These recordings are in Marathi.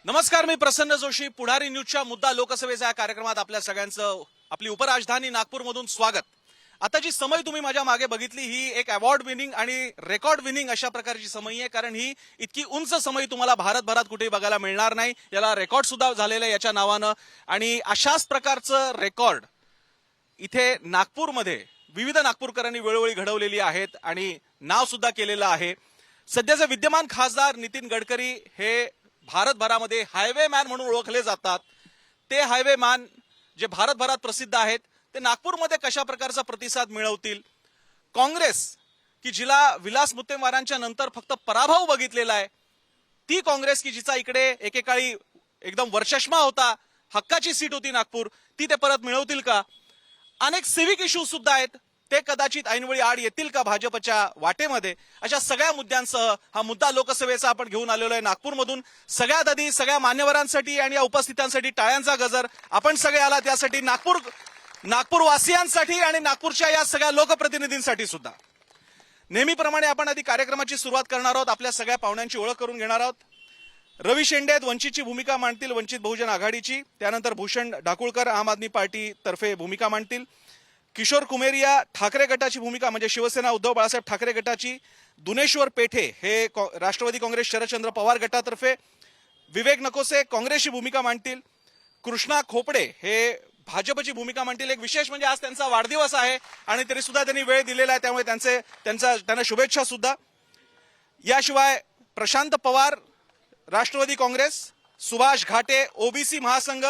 नमस्कार, मी प्रसन्न जोशी. पुढारी न्यूजच्या मुद्दा लोकसभेच्या या कार्यक्रमात आपल्या सगळ्यांचं आपली उपराजधानी नागपूरमधून स्वागत. आता जी समय तुम्ही माझ्या मागे बघितली ही एक अवॉर्ड विनिंग आणि रेकॉर्ड विनिंग अशा प्रकारची समय आहे, कारण ही इतकी उंच समय तुम्हाला भारतभरात कुठेही बघायला मिळणार नाही. याला रेकॉर्ड सुद्धा झालेलं आहे याच्या नावानं, आणि अशाच प्रकारचं रेकॉर्ड इथे नागपूरमध्ये विविध नागपूरकरांनी वेळोवेळी घडवलेली आहेत आणि नाव सुद्धा केलेलं आहे. सध्याचे विद्यमान खासदार नितीन गडकरी हे भारतभरामध्ये हायवे मॅन म्हणून ओळखले जातात. ते हायवे मॅन जे भारतभरात प्रसिद्ध आहेत ते नागपूरमध्ये कशा प्रकारचा प्रतिसाद मिळवतील. काँग्रेस की जिला विलास मुत्तेमवारांच्या नंतर फक्त पराभव बघितलेला आहे, ती काँग्रेस की जिचा इकडे एकेकाळी एकदम वर्चष्मा होता, हक्काची सीट होती नागपूर, ती ते परत मिळवतील का. अनेक सिव्हिक इश्यूज सुद्धा आहेत, ते कदाचित ऐनवेळी आड येतील का भाजपच्या वाटेमध्ये. अशा सगळ्या मुद्द्यांसह हा मुद्दा लोकसभेचा आपण घेऊन आलेलो आहे नागपूरमधून. सगळ्यात आधी सगळ्या मान्यवरांसाठी आणि या उपस्थितांसाठी टाळ्यांचा गजर. आपण सगळे आलात यासाठी, नागपूरवासियांसाठी आणि नागपूरच्या या सगळ्या लोकप्रतिनिधींसाठी सुद्धा. नेहमीप्रमाणे आपण आधी कार्यक्रमाची सुरुवात करणार आहोत. आपल्या सगळ्या पाहुण्यांची ओळख करून घेणार आहोत. रवी शेंडे वंचितची भूमिका मांडतील, वंचित बहुजन आघाडीची. त्यानंतर भूषण ढाकुळकर आम आदमी पार्टी तर्फे भूमिका मांडतील. किशोर कुमेरिया ठाकरे गटाची भूमिका म्हणजे शिवसेना उद्धव बाळासाहेब ठाकरे गटाची. दुनेश्वर पेठे हे राष्ट्रवादी काँग्रेस शरदचंद्र पवार गटातर्फे. विवेक नकोसे काँग्रेसची भूमिका मांडतील. कृष्णा खोपडे हे भाजपची भूमिका मांडतील. एक विशेष म्हणजे आज त्यांचा वाढदिवस आहे आणि तरी सुद्धा त्यांनी वेळ दिलेला आहे, त्यामुळे त्यांना शुभेच्छा सुद्धा. याशिवाय प्रशांत पवार राष्ट्रवादी काँग्रेस, सुभाष घाटे ओबीसी महासंघ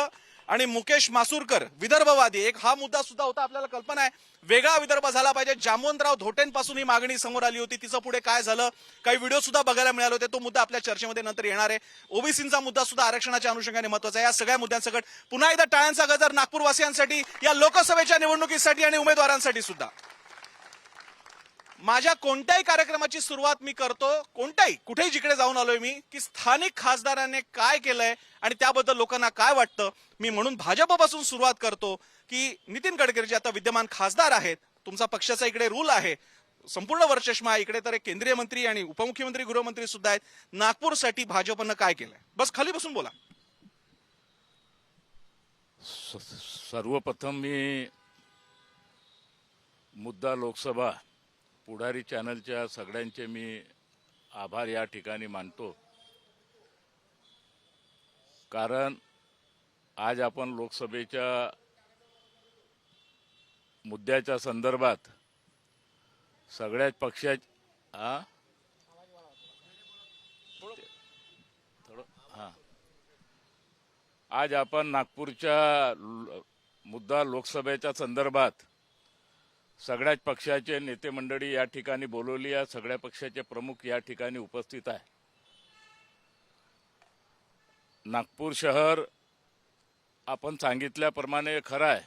आणि मुकेश मासूरकर विदर्भवादी. एक हा मुद्दा सुद्धा होता, आपल्याला कल्पना आहे वेगळा विदर्भ झाला पाहिजे. जामवंतराव धोटेंपासून ही मागणी समोर आली होती, तिचं पुढे काय झालं, काही व्हिडिओ सुद्धा बघायला मिळाले होते. तो मुद्दा आपल्या चर्चेमध्ये नंतर येणार आहे. ओबीसींचा मुद्दा सुद्धा आरक्षणाच्या अनुषंगाने महत्वाचा आहे. या सगळ्या मुद्द्यांसकट पुन्हा एकदा टाळ्यांचा गजर नागपूरवासियांसाठी, या लोकसभेच्या निवडणुकीसाठी आणि उमेदवारांसाठी सुद्धा. माझ्या कोणत्याही कार्यक्रमाची सुरुवात मी करतो, कुठेही जिकडे जाऊन आलोय मी, की स्थानिक खासदारांनी काय केलंय आणि त्याबद्दल लोकांना काय वाटतं. मी म्हणून भाजपपासून सुरुवात करतो की नितीन गडकरी जे आता विद्यमान खासदार आहेत, तुमचा पक्षाचा इकडे रूल आहे, संपूर्ण वर्चस्मा इकडे, तर एक केंद्रीय मंत्री आणि उपमुख्यमंत्री गृहमंत्री सुद्धा आहेत. नागपूरसाठी भाजपनं काय केलंय, बस खाली बसून बोला. सर्वप्रथम मी मुद्दा लोकसभा पुढारी चॅनलच्या सगळ्यांचे मी आभार या ठिकाणी मानतो, कारण आज आपण लोकसभेच्या मुद्द्याच्या संदर्भात सगळ्याच पक्षाच्या आज आपण नागपूरच्या मुद्दा लोकसभेच्या संदर्भात सगळ्याच पक्षाचे नेते मंडळी या ठिकाणी बोलवली आहे. सगळ्या पक्षाचे प्रमुख या ठिकाणी उपस्थित आहे. नागपूर शहर आपण सांगितल्याप्रमाणे खरं आहे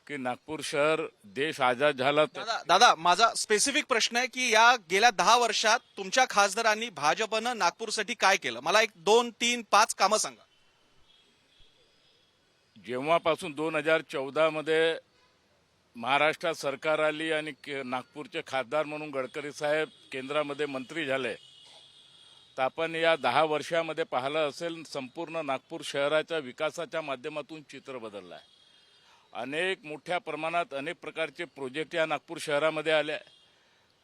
की नागपूर शहर देश आझाद झाला. दादा माझा स्पेसिफिक प्रश्न आहे की या गेल्या 10 वर्षात तुमच्या खासदारांनी भाजपनं नागपूरसाठी काय केलं, मला एक 2, 3, 5 कामं सांगा. जेव्हापासून 2014 मध्ये महाराष्ट्रात सरकार आली आणि नागपूरचे खासदार म्हणून गडकरी साहेब केंद्रामध्ये मंत्री झाले, तर आपण या 10 वर्षामध्ये पाहिलं असेल संपूर्ण नागपूर शहराच्या विकासाच्या माध्यमातून चित्र बदललं आहे. अनेक मोठ्या प्रमाणात अनेक प्रकारचे प्रोजेक्ट या नागपूर शहरामध्ये आले.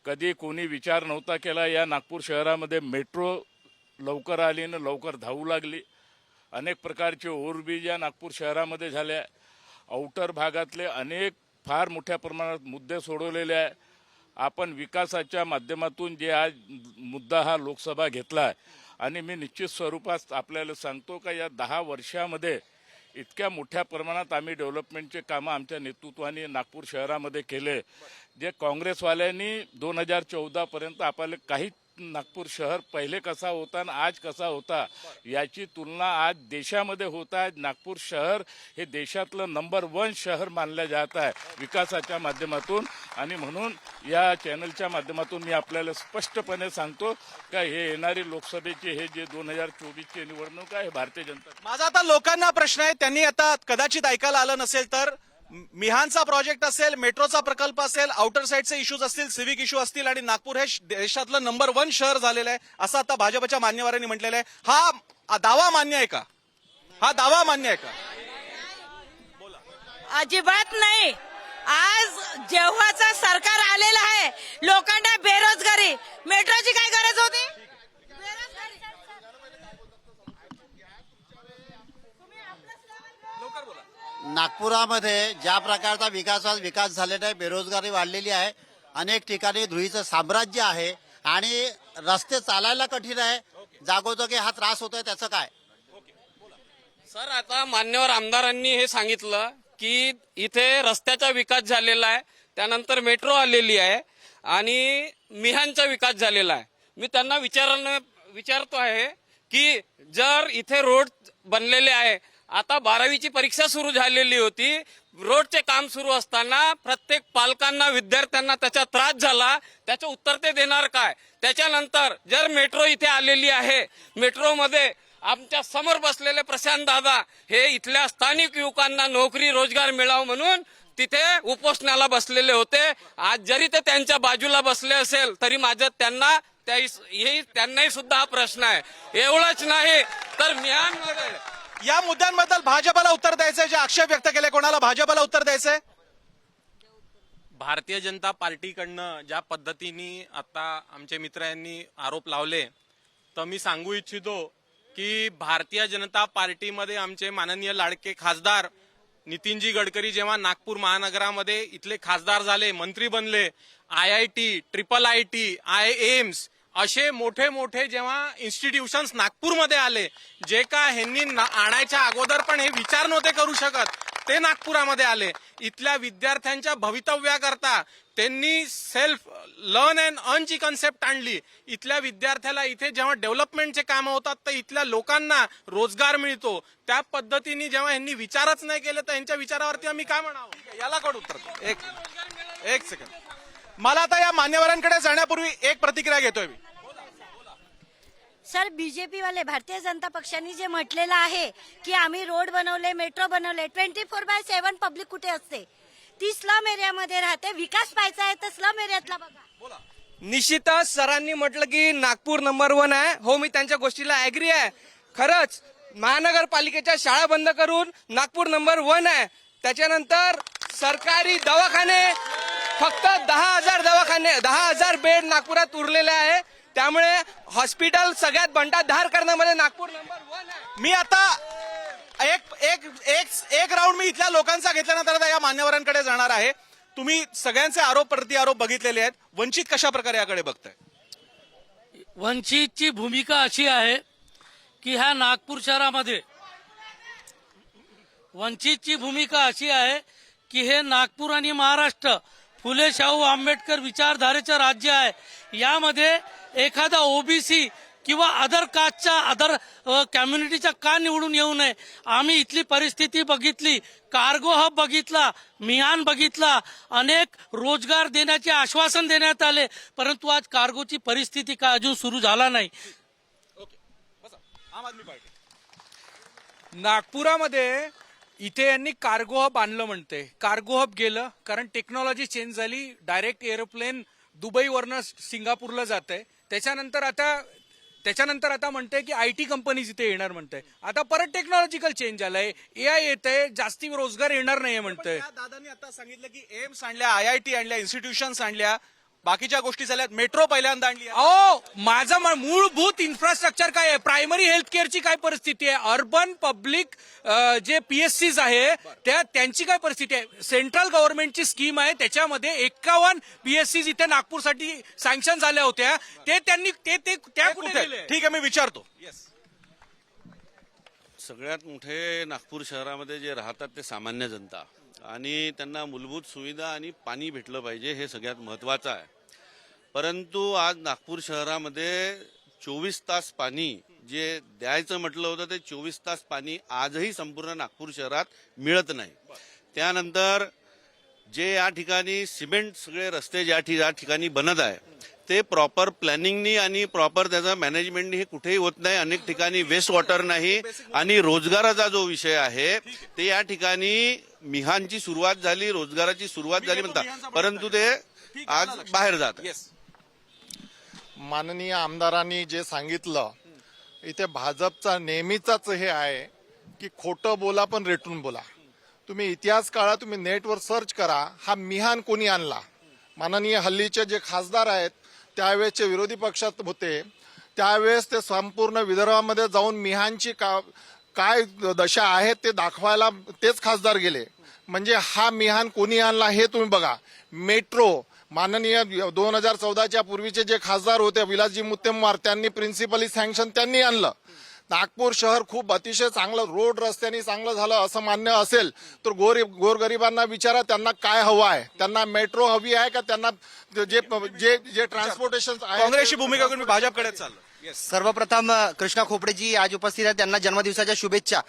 कधी कोणी विचार नव्हता केला या नागपूर शहरामध्ये मेट्रो लवकर आली आणि लवकर धावू लागली. अनेक प्रकारचे ओव्हरब्रिज या नागपूर शहरामध्ये झाले. आउटर भागातले अनेक फार मोठ्या प्रमाणात मुद्दे सोडवलेले आहे. आपण विकासाच्या माध्यमातून जे आज मुद्दा हा लोकसभा घेतला आहे, आणि मी निश्चित स्वरूपात आपल्याला सांगतो का या 10 वर्षामध्ये इतक्या मोठ्या प्रमाणात आम्ही डेव्हलपमेंटचे कामं आमच्या नेतृत्वाने नागपूर शहरामध्ये केले. जे काँग्रेसवाल्यांनी 2014 पर्यंत आपल्याला काही नागपूर शहर पहिले कसा होता आणि आज कसा होता याची तुलना आज देशामध्ये होत आहे. नागपूर शहर हे देशातलं नंबर 1 शहर मानलं जात आहे विकासाच्या माध्यमातून. आणि म्हणून या चॅनलच्या माध्यमातून मी आपल्याला स्पष्टपणे सांगतो का हे येणारी लोकसभेची हे जे 2024ची निवडणूक आहे भारतीय जनता. माझा आता लोकांना प्रश्न आहे, त्यांनी आता कदाचित ऐकायला आलं नसेल तर मिहानचा प्रोजेक्ट असेल, मेट्रोचा प्रकल्प असेल, आउटर साईडचे इश्यूज असतील, सिव्हिक इश्यू असतील आणि नागपूर हे देशातलं नंबर 1 शहर झालेलं आहे असं आता भाजपच्या मान्यवरांनी म्हटलेलं आहे. हा दावा मान्य आहे का? हा दावा मान्य आहे का? अजिबात नाही. आज जेव्हाचं सरकार आलेलं आहे लोकांना बेरोजगारी, मेट्रोची काय गरज होती? बेरोजगारी. लवकर बोला. नागपुरामध्ये ज्या प्रकारचा विकास झालेला आहे, बेरोजगारी वाढलेली आहे, अनेक ठिकाणी धुळीचं साम्राज्य आहे आणि रस्ते चालायला कठीण आहे, जागोजागी हा त्रास होतोय, त्याचं काय? सर, आता मान्यवर आमदारांनी हे सांगितलं की इथे रस्त्याचा विकास झालेला आहे, त्यानंतर मेट्रो आलेली आहे आणि मिहानचा विकास झालेला आहे. मी त्यांना विचारतो आहे की जर इथे रोड बनलेले आहे, आता 12वीची परीक्षा सुरू झालेली होती, रोडचे काम सुरू असताना प्रत्येक पालकांना विद्यार्थ्यांना त्याचा त्रास झाला, त्याचं उत्तर ते देणार काय? त्याच्यानंतर जर मेट्रो इथे आलेली आहे, मेट्रोमध्ये आमच्या समोर बसलेले प्रशांत दादा हे इथल्या स्थानिक युवकांना नोकरी रोजगार मिळावं म्हणून तिथे उपोषणाला बसलेले होते. आज जरी ते त्यांच्या बाजूला बसले असेल तरी माझं त्यांनाही सुद्धा हा प्रश्न आहे. एवढंच नाही तर मिहानमध्ये या मुद्द्यांबद्दल भाजपला उत्तर द्यायचंय. जे आक्षेप व्यक्त केले, कोणाला भाजपला उत्तर द्यायचंय? भारतीय जनता पार्टीकडनं ज्या पद्धतीने आता आमचे मित्र यांनी आरोप लावले, तर मी सांगू इच्छितो की भारतीय जनता पार्टीमध्ये आमचे माननीय लाडके खासदार नितीनजी गडकरी जेव्हा नागपूर महानगरामध्ये इथले खासदार झाले, मंत्री बनले, IIT, IIT, एम्स असे मोठे मोठे जेव्हा इन्स्टिट्यूशन्स नागपूरमध्ये आले, जे का ह्यांनी आणायच्या अगोदर पण हे विचार नव्हते करू शकत, ते नागपुरामध्ये आले. इथल्या विद्यार्थ्यांच्या भवितव्याकरता त्यांनी सेल्फ लर्न अँड अर्नची कन्सेप्ट आणली. इथल्या विद्यार्थ्याला इथे जेव्हा डेव्हलपमेंटचे कामं होतात तर इथल्या लोकांना रोजगार मिळतो. त्या पद्धतीने जेव्हा यांनी विचारच नाही केले तर यांच्या विचारावरती आम्ही काय म्हणावं? याला कोण उत्तर देईल? एक सेकंड. मला आता या मान्यवरांकडे जाण्यापूर्वी एक प्रतिक्रिया घेतोय मी. सर, बीजेपी वाले भारतीय जनता पक्षाने जे म्हटलेलं आहे की आम्ही रोड बनवले, मेट्रो बनवले, 24/7 पब्लिक कुठे असते? ती स्लम एरियामध्ये राहते. विकास पाहायचा आहे तर स्लम एरियातला बघा. निश्चितच सरांनी म्हटलं की नागपूर नंबर 1 आहे. हो, मी त्यांच्या गोष्टीला ऍग्री आहे. खरंच महानगरपालिकेच्या शाळा बंद करून नागपूर नंबर 1 आहे. त्याच्यानंतर सरकारी दवाखाने फक्त 10,000 बेड नागपुरात उरलेले आहे. त्यामुळे हॉस्पिटल सगळ्यात भंडारधार करण्यामध्ये नागपूर नंबर 1 आहे. मी आता एक राऊंड मी इथल्या लोकांचा घेतल्यानंतर आता या मान्यवरांकडे जाणार आहे. तुम्ही सगळ्यांचे आरोप प्रतिआरोप बघितलेले आहेत. वंचित कशा प्रकारे याकडे बघताय? वंचितची भूमिका अशी आहे की ह्या नागपूर शहरामध्ये वंचितची भूमिका अशी आहे की हे नागपूर आणि महाराष्ट्र फुले शाहू आंबेडकर विचारधारेचं राज्य आहे. यामध्ये एखादा ओबीसी किंवा अदर कास्टच्या अदर कम्युनिटीच्या का निवडून येऊ नये? आम्ही इथली परिस्थिती बघितली, कार्गो हब बघितला, मिहान बघितला, अनेक रोजगार देण्याचे आश्वासन देण्यात आले, परंतु आज कार्गोची परिस्थिती का अजून सुरू झाला नाही. आम आदमी पार्टी नागपुरामध्ये इथे यांनी कार्गो हब आणलं म्हणते. कार्गो हब गेलं कारण टेक्नॉलॉजी चेंज झाली. डायरेक्ट एरोप्लेन दुबईवरनं सिंगापूरला जात आहे. त्याच्यानंतर आता म्हणते की IT कंपनीज इथे येणार म्हणते. आता परत टेक्नॉलॉजिकल चेंज झालंय, AI येत आहे, जास्ती रोजगार येणार नाहीये म्हणतंय. दादांनी आता सांगितलं की एम्स आणल्या, IIT आणल्या, इन्स्टिट्यूशन्स आणल्या, बाकीच्या गोष्टी झाल्या, मेट्रो पहिल्यांदा आणली. माझं मूलभूत इन्फ्रास्ट्रक्चर काय आहे? प्रायमरी हेल्थ केअरची काय परिस्थिती आहे? अर्बन पब्लिक जे PSCs आहे त्यांची काय परिस्थिती आहे? सेंट्रल गव्हर्नमेंटची स्कीम आहे, त्याच्यामध्ये 51 PSCs इथे नागपूरसाठी सँक्शन झाल्या होत्या. ते त्यांनी त्या कुठे गेले? ठीक आहे, मी विचारतो. सगळ्यात मोठे नागपूर शहरामध्ये जे राहतात ते सामान्य जनता आणि त्यांना मूलभूत सुविधा आणि पाणी भेटलं पाहिजे, हे सगळ्यात महत्वाचं आहे. परंतु आज नागपूर शहरामध्ये 24 तास पाणी जे द्यायचं म्हटलं होतं ते 24 तास पाणी आजही संपूर्ण नागपूर शहरात मिळत नाही. त्यानंतर जे या ठिकाणी सिमेंट सगळे रस्ते ज्या ठिकाणी बनत आहे ते प्रॉपर प्लॅनिंगनी आणि प्रॉपर त्याचा मॅनेजमेंटनी हे कुठेही होत नाही. अनेक ठिकाणी वेस्ट वॉटर नाही आणि रोजगाराचा जो विषय आहे ते या ठिकाणी मिहानची सुरुवात झाली, रोजगाराची सुरुवात झाली म्हणतात, परंतु ते आज बाहेर जात आहे. येस. माननीय आमदारांनी जे सांगितलं, इथे भाजपचा नेहमीचाच हे आहे की खोटं बोला पण रेटून बोला. तुम्ही इतिहास काळा, तुम्ही नेटवर सर्च करा, हा मिहान कोणी आणला. माननीय हल्लीचे जे खासदार आहेत त्यावेळेसचे विरोधी पक्षात होते, त्यावेळेस ते संपूर्ण विदर्भामध्ये जाऊन मिहानची काय दशा आहे ते दाखवायला तेच खासदार गेले. म्हणजे हा मिहान कोणी आणला हे तुम्ही बघा. मेट्रो माननीय 2014च्या पूर्वीचे जे खासदार होते विलासजी मुत्तेमवार, त्यांनी प्रिन्सिपली सँक्शन त्यांनी आणलं. नागपूर शहर खूप अतिशय चांगलं रोड रस्त्यांनी चांगलं झालं असं मान्य असेल तर गोरगरिबांना विचारा त्यांना काय हवं आहे. त्यांना मेट्रो हवी आहे का त्यांना जे जे जे ट्रान्सपोर्टेशन आहे. काँग्रेसची भूमिका करून मी भाजपकडे चाललो. सर्वप्रथम कृष्णा खोपडेजी आज उपस्थित आहेत, त्यांना जन्मदिवसाच्या शुभेच्छा.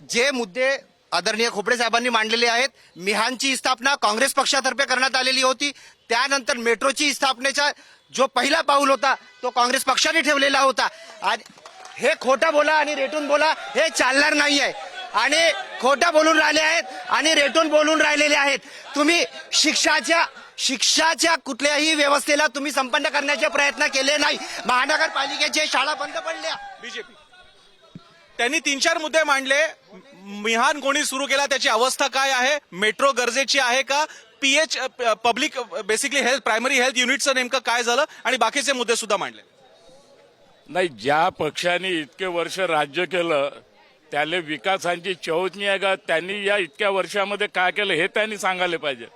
जे मुद्दे आदरणीय खोपडे साहेबांनी मांडलेले आहेत, मिहानची स्थापना काँग्रेस पक्षातर्फे करण्यात आलेली होती. त्यानंतर मेट्रोची स्थापनेचा जो पहिला पाऊल होता तो काँग्रेस पक्षाने ठेवलेला होता. आणि हे खोटं बोला आणि रेटून बोला हे चालणार नाही आहे. आणि खोटं बोलून राहिले आहेत आणि रेटून बोलून राहिलेले आहेत. तुम्ही शिक्षाच्या कुठल्याही व्यवस्थेला तुम्ही संपन्न करण्याचे प्रयत्न केले नाही. महानगरपालिकेचे शाळा बंद पडल्या. बीजेपी त्यांनी 3-4 मुद्दे मांडले. मिहान कोणी सुरू केला, त्याची अवस्था काय आहे, मेट्रो गरजेची आहे का, PH public basically health primary health युनिटचं नेमकं काय झालं, आणि बाकीचे मुद्दे सुद्धा मांडले. नाही, ज्या पक्षाने इतके वर्ष राज्य केलं त्याले विकासांची चौथनी आहे का? त्यांनी या इतक्या वर्षामध्ये काय केलं हे त्यांनी सांगायला पाहिजे.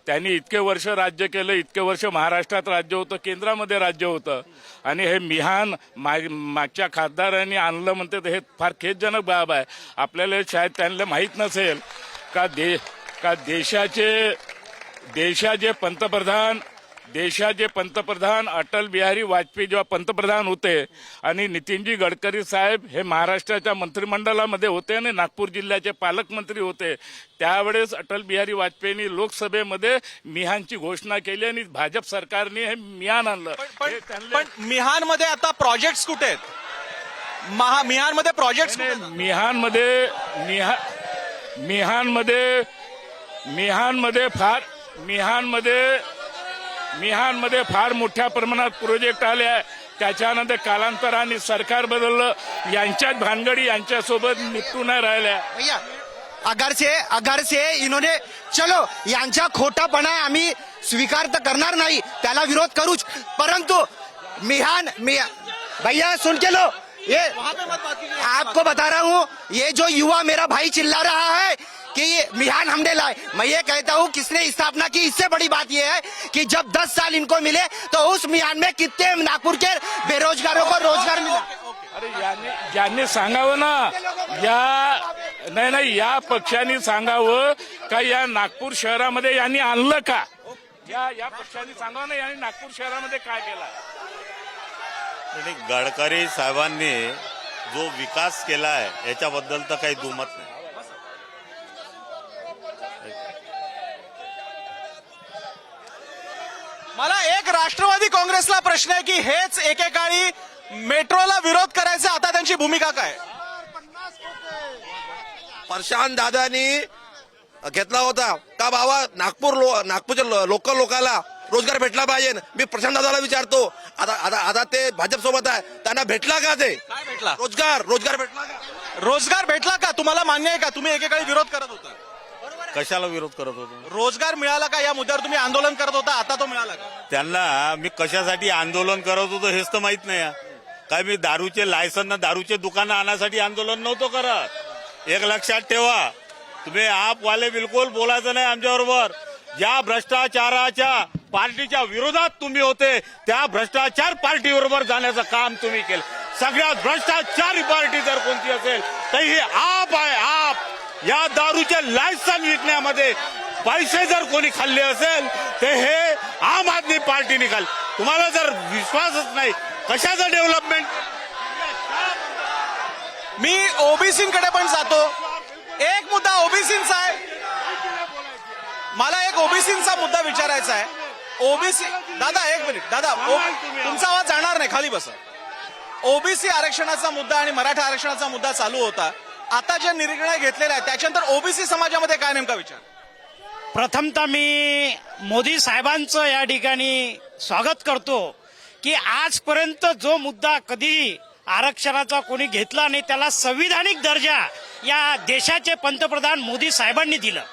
त्यांनी इतके वर्ष राज्य केलं, इतके वर्ष महाराष्ट्रात राज्य होतं, केंद्रामध्ये राज्य होतं, आणि हे मिहान मागच्या खासदारांनी आणलं म्हणते हे फार खेदजनक बाब आहे. आपल्याला शायद त्यांना माहीत नसेल का देशाचे पंतप्रधान अटल बिहारी वाजपेयी जेव्हा पंतप्रधान होते आणि नितीनजी गडकरी साहेब हे महाराष्ट्राच्या मंत्रिमंडळामध्ये होते आणि नागपूर जिल्ह्याचे पालकमंत्री होते, त्यावेळेस अटल बिहारी वाजपेयींनी लोकसभेमध्ये मिहानची घोषणा केली आणि भाजप सरकारने हे मिहान आणलं. पण मिहानमध्ये आता प्रोजेक्ट्स कुठे आहेत? मिहानमध्ये प्रोजेक्ट्स मिहानमध्ये फार मोठ्या प्रमाणात प्रोजेक्ट आले आहे. त्याच्यानंतर कालांतराने सरकार बदललं, यांच्याच भानगडी यांच्यासोबत निपटून नाही राहिल्या. भैया अगर से इन्होंने चलो यांचा खोटापणा आम्ही स्वीकार तर करणार नाही, त्याला विरोध करूच, परंतु मिहान भैया सुन के लो, ये आपको बता रहा हूँ, ये जो युवा मेरा भाई चिल्ला रहा है कि ये मिहान हमने लाए, मैं ये कहता हूँ किसने स्थापना की. इससे बड़ी बात ये है कि जब 10 साल इनको मिले तो उस मिहान में कितने नागपुर के बेरोजगारों को रोजगार मिला. अरे यांनी सांगावं ना, या पक्षाने सांगावं का या नागपूर शहरामध्ये यांनी आणलं का, या पक्षाने सांगावं ना यांनी नागपूर शहरामध्ये काय केलं. गडकरी साहेबांनी जो विकास केला आहे याच्याबद्दल तर काही दुमत नाही. मला एक राष्ट्रवादी काँग्रेसला प्रश्न आहे की हेच एकेकाळी मेट्रोला विरोध करायचा, आता त्यांची भूमिका काय? प्रशांत दादानी घेतला होता का बाबा नागपूरच्या लोकांना रोजगार भेटला पाहिजे. मी प्रशांत दादाला विचारतो, आता ते भाजप सोबत आहे, त्यांना भेटला का? ते काय भेटला? रोजगार भेटला का? रोजगार भेटला का? तुम्हाला मान्य आहे का? तुम्ही एकेकाळी विरोध करत होता. कशाला विरोध करत होतो? रोजगार मिळाला का या मुद्द्यावर तुम्ही आंदोलन करत होता, आता तो मिळाला का? त्यांना मी कशासाठी आंदोलन करत होतो हेच तर माहित नाही. काय मी दारूचे लायसन दारूचे दुकानं आणण्यासाठी आंदोलन नव्हतो करत. एक लक्षात ठेवा, तुम्ही आपवाले बिलकुल बोलायचं नाही आमच्याबरोबर. ज्या भ्रष्टाचाराच्या पार्टीच्या विरोधात तुम्ही होते त्या भ्रष्टाचार पार्टीबरोबर जाण्याचं काम तुम्ही केलं. सगळ्यात भ्रष्टाचारी पार्टी जर कोणती असेल तर ही आप आहे. आप या दारूचे लायसन विकण्यामध्ये पैसे जर कोणी खाल्ले असेल ते हे आम आदमी पार्टी निकाल. तुम्हाला जर विश्वासच नाही कशाचं डेव्हलपमेंट. मी ओबीसींकडे पण जातो. एक मुद्दा ओबीसींचा आहे, मला एक ओबीसींचा मुद्दा विचारायचा आहे. ओबीसी दादा एक मिनिट दादा, तुमचा आवाज जाणार नाही, खाली बसा. ओबीसी आरक्षणाचा मुद्दा आणि मराठा आरक्षणाचा मुद्दा चालू होता. आता जे निर्णय घेतलेला आहे त्याच्यानंतर ओबीसी समाजामध्ये काय नेमका विचार? प्रथमतः मी मोदी साहेबांचं या ठिकाणी स्वागत करतो की आजपर्यंत जो मुद्दा कधी आरक्षणाचा कोणी घेतला नाही त्याला संविधानिक दर्जा या देशाचे पंतप्रधान मोदी साहेबांनी दिलं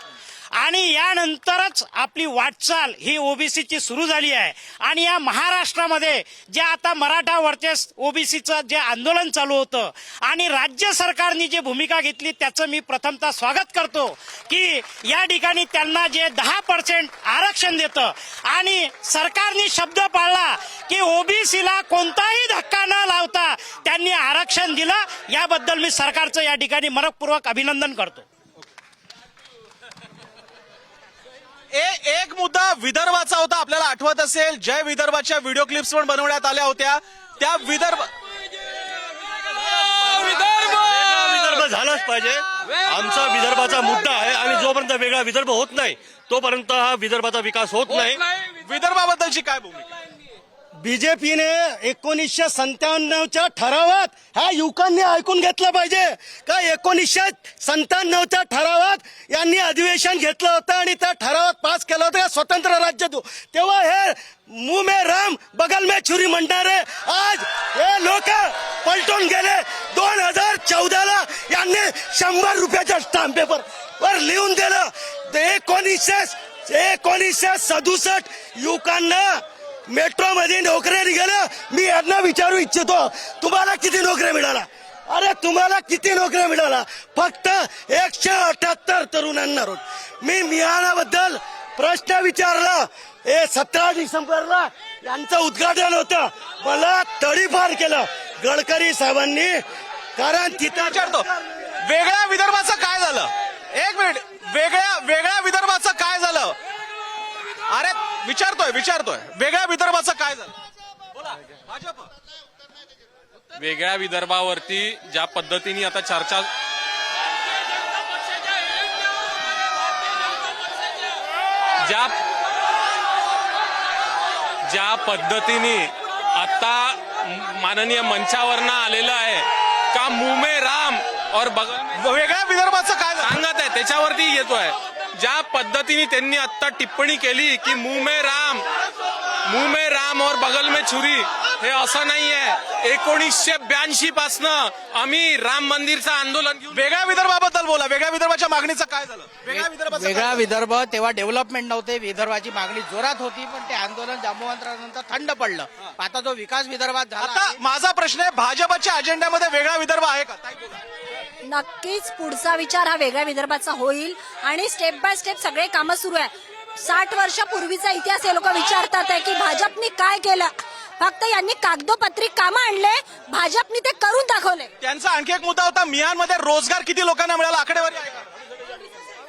आणि यानंतरच आपली वाटचाल ही ओबीसीची सुरू झाली आहे. आणि या महाराष्ट्रामध्ये जे आता मराठा वर्चस ओबीसीचं जे आंदोलन चालू होतं आणि राज्य सरकारने जी भूमिका घेतली त्याचं मी प्रथमतः स्वागत करतो की या ठिकाणी त्यांना जे 10% आरक्षण देतं आणि सरकारने शब्द पाळला की ओबीसीला कोणताही धक्का न लावता त्यांनी आरक्षण दिलं. याबद्दल मी सरकारचं या ठिकाणी मनपूर्वक अभिनंदन करतो. एक मुद्दा विदर्भाचा होता. आपल्याला आठवत असेल जय विदर्भाच्या व्हिडिओ क्लिप्स पण बनवण्यात आल्या होत्या. त्या विदर्भ झालाच पाहिजे. आमचा विदर्भाचा मुद्दा आहे आणि जोपर्यंत वेगळा विदर्भ होत नाही तोपर्यंत हा विदर्भाचा विकास होत नाही. विदर्भाबद्दलची काय भूमिका? बीजेपीने 1997च्या ठरावात ह्या युवकांनी ऐकून घेतलं पाहिजे का 1997च्या ठरावात यांनी अधिवेशन घेतलं होतं आणि त्या ठरावात पास केलं होतं स्वतंत्र राज्य देऊ. तेव्हा हे मुंह में राम बगल में छुरी म्हणणारे आज हे लोक पलटून गेले. 2014ला यांनी 100 रुपयाच्या स्टॅम्प पेपर वर लिहून दिलं. 1967 युवकांना मेट्रो मध्ये नोकऱ्या निघाल्या. मी यांना विचारू इच्छितो तुम्हाला किती नोकऱ्या मिळाला? अरे तुम्हाला किती नोकऱ्या मिळाला? फक्त 178 तरुणांना रोज. मी मिळाल्याबद्दल प्रश्न विचारला. 17 डिसेंबरला यांचं उद्घाटन होतं. मला तडीपार केलं गडकरी साहेबांनी. कारण तिथं विचारतो वेगळ्या विदर्भाचं काय झालं? एक मिनिट. वेगळ्या विदर्भाचं काय झालं? अरे विचारतोय वेगळ्या विदर्भाचं काय झालं? बोला. भाजप वेगळ्या विदर्भावरती ज्या पद्धतीने आता चर्चा ज्या पद्धतीने आता माननीय मंचावरनं आलेलं आहे का मुंह में राम और बगल में वेगळ्या विदर्भाचं काय झालं? सांगत आहे त्याच्यावरती येतोय. ज्या पद्धतीने त्यांनी आता टिप्पणी केली की मुंह में राम और बगल में छुरी, हे असं नाहीये. 1982 पासनं आम्ही राम मंदिरचं आंदोलन घेऊन वेगळ्या विदर्भाबद्दल बोला. वेगळ्या विदर्भाच्या मागणीचं काय झालं? वेगळा विदर्भ तेव्हा डेव्हलपमेंट नव्हते. विदर्भाची मागणी जोरात होती पण ते आंदोलन जांबुवंतरानंतर थंड पडलं. आता जो विकास विदर्भात झाला आता माझा प्रश्न आहे भाजपच्या अजेंड्यामध्ये वेगळा विदर्भ आहे का? नक्कीच पुढचा विचार हा वेगळ्या विदर्भाचा होईल आणि स्टेप बाय स्टेप सगळे कामं सुरू आहे. 60 वर्षापूर्वीचा इतिहास हे लोक विचारतात आहे की भाजपने काय केलं. फक्त यांनी कागदोपत्री कामं आणले, भाजपने ते करून दाखवले. त्यांचा आणखी एक मुद्दा होता मिहानमध्ये रोजगार किती लोकांना मिळाला? आकडेवारी आहे का?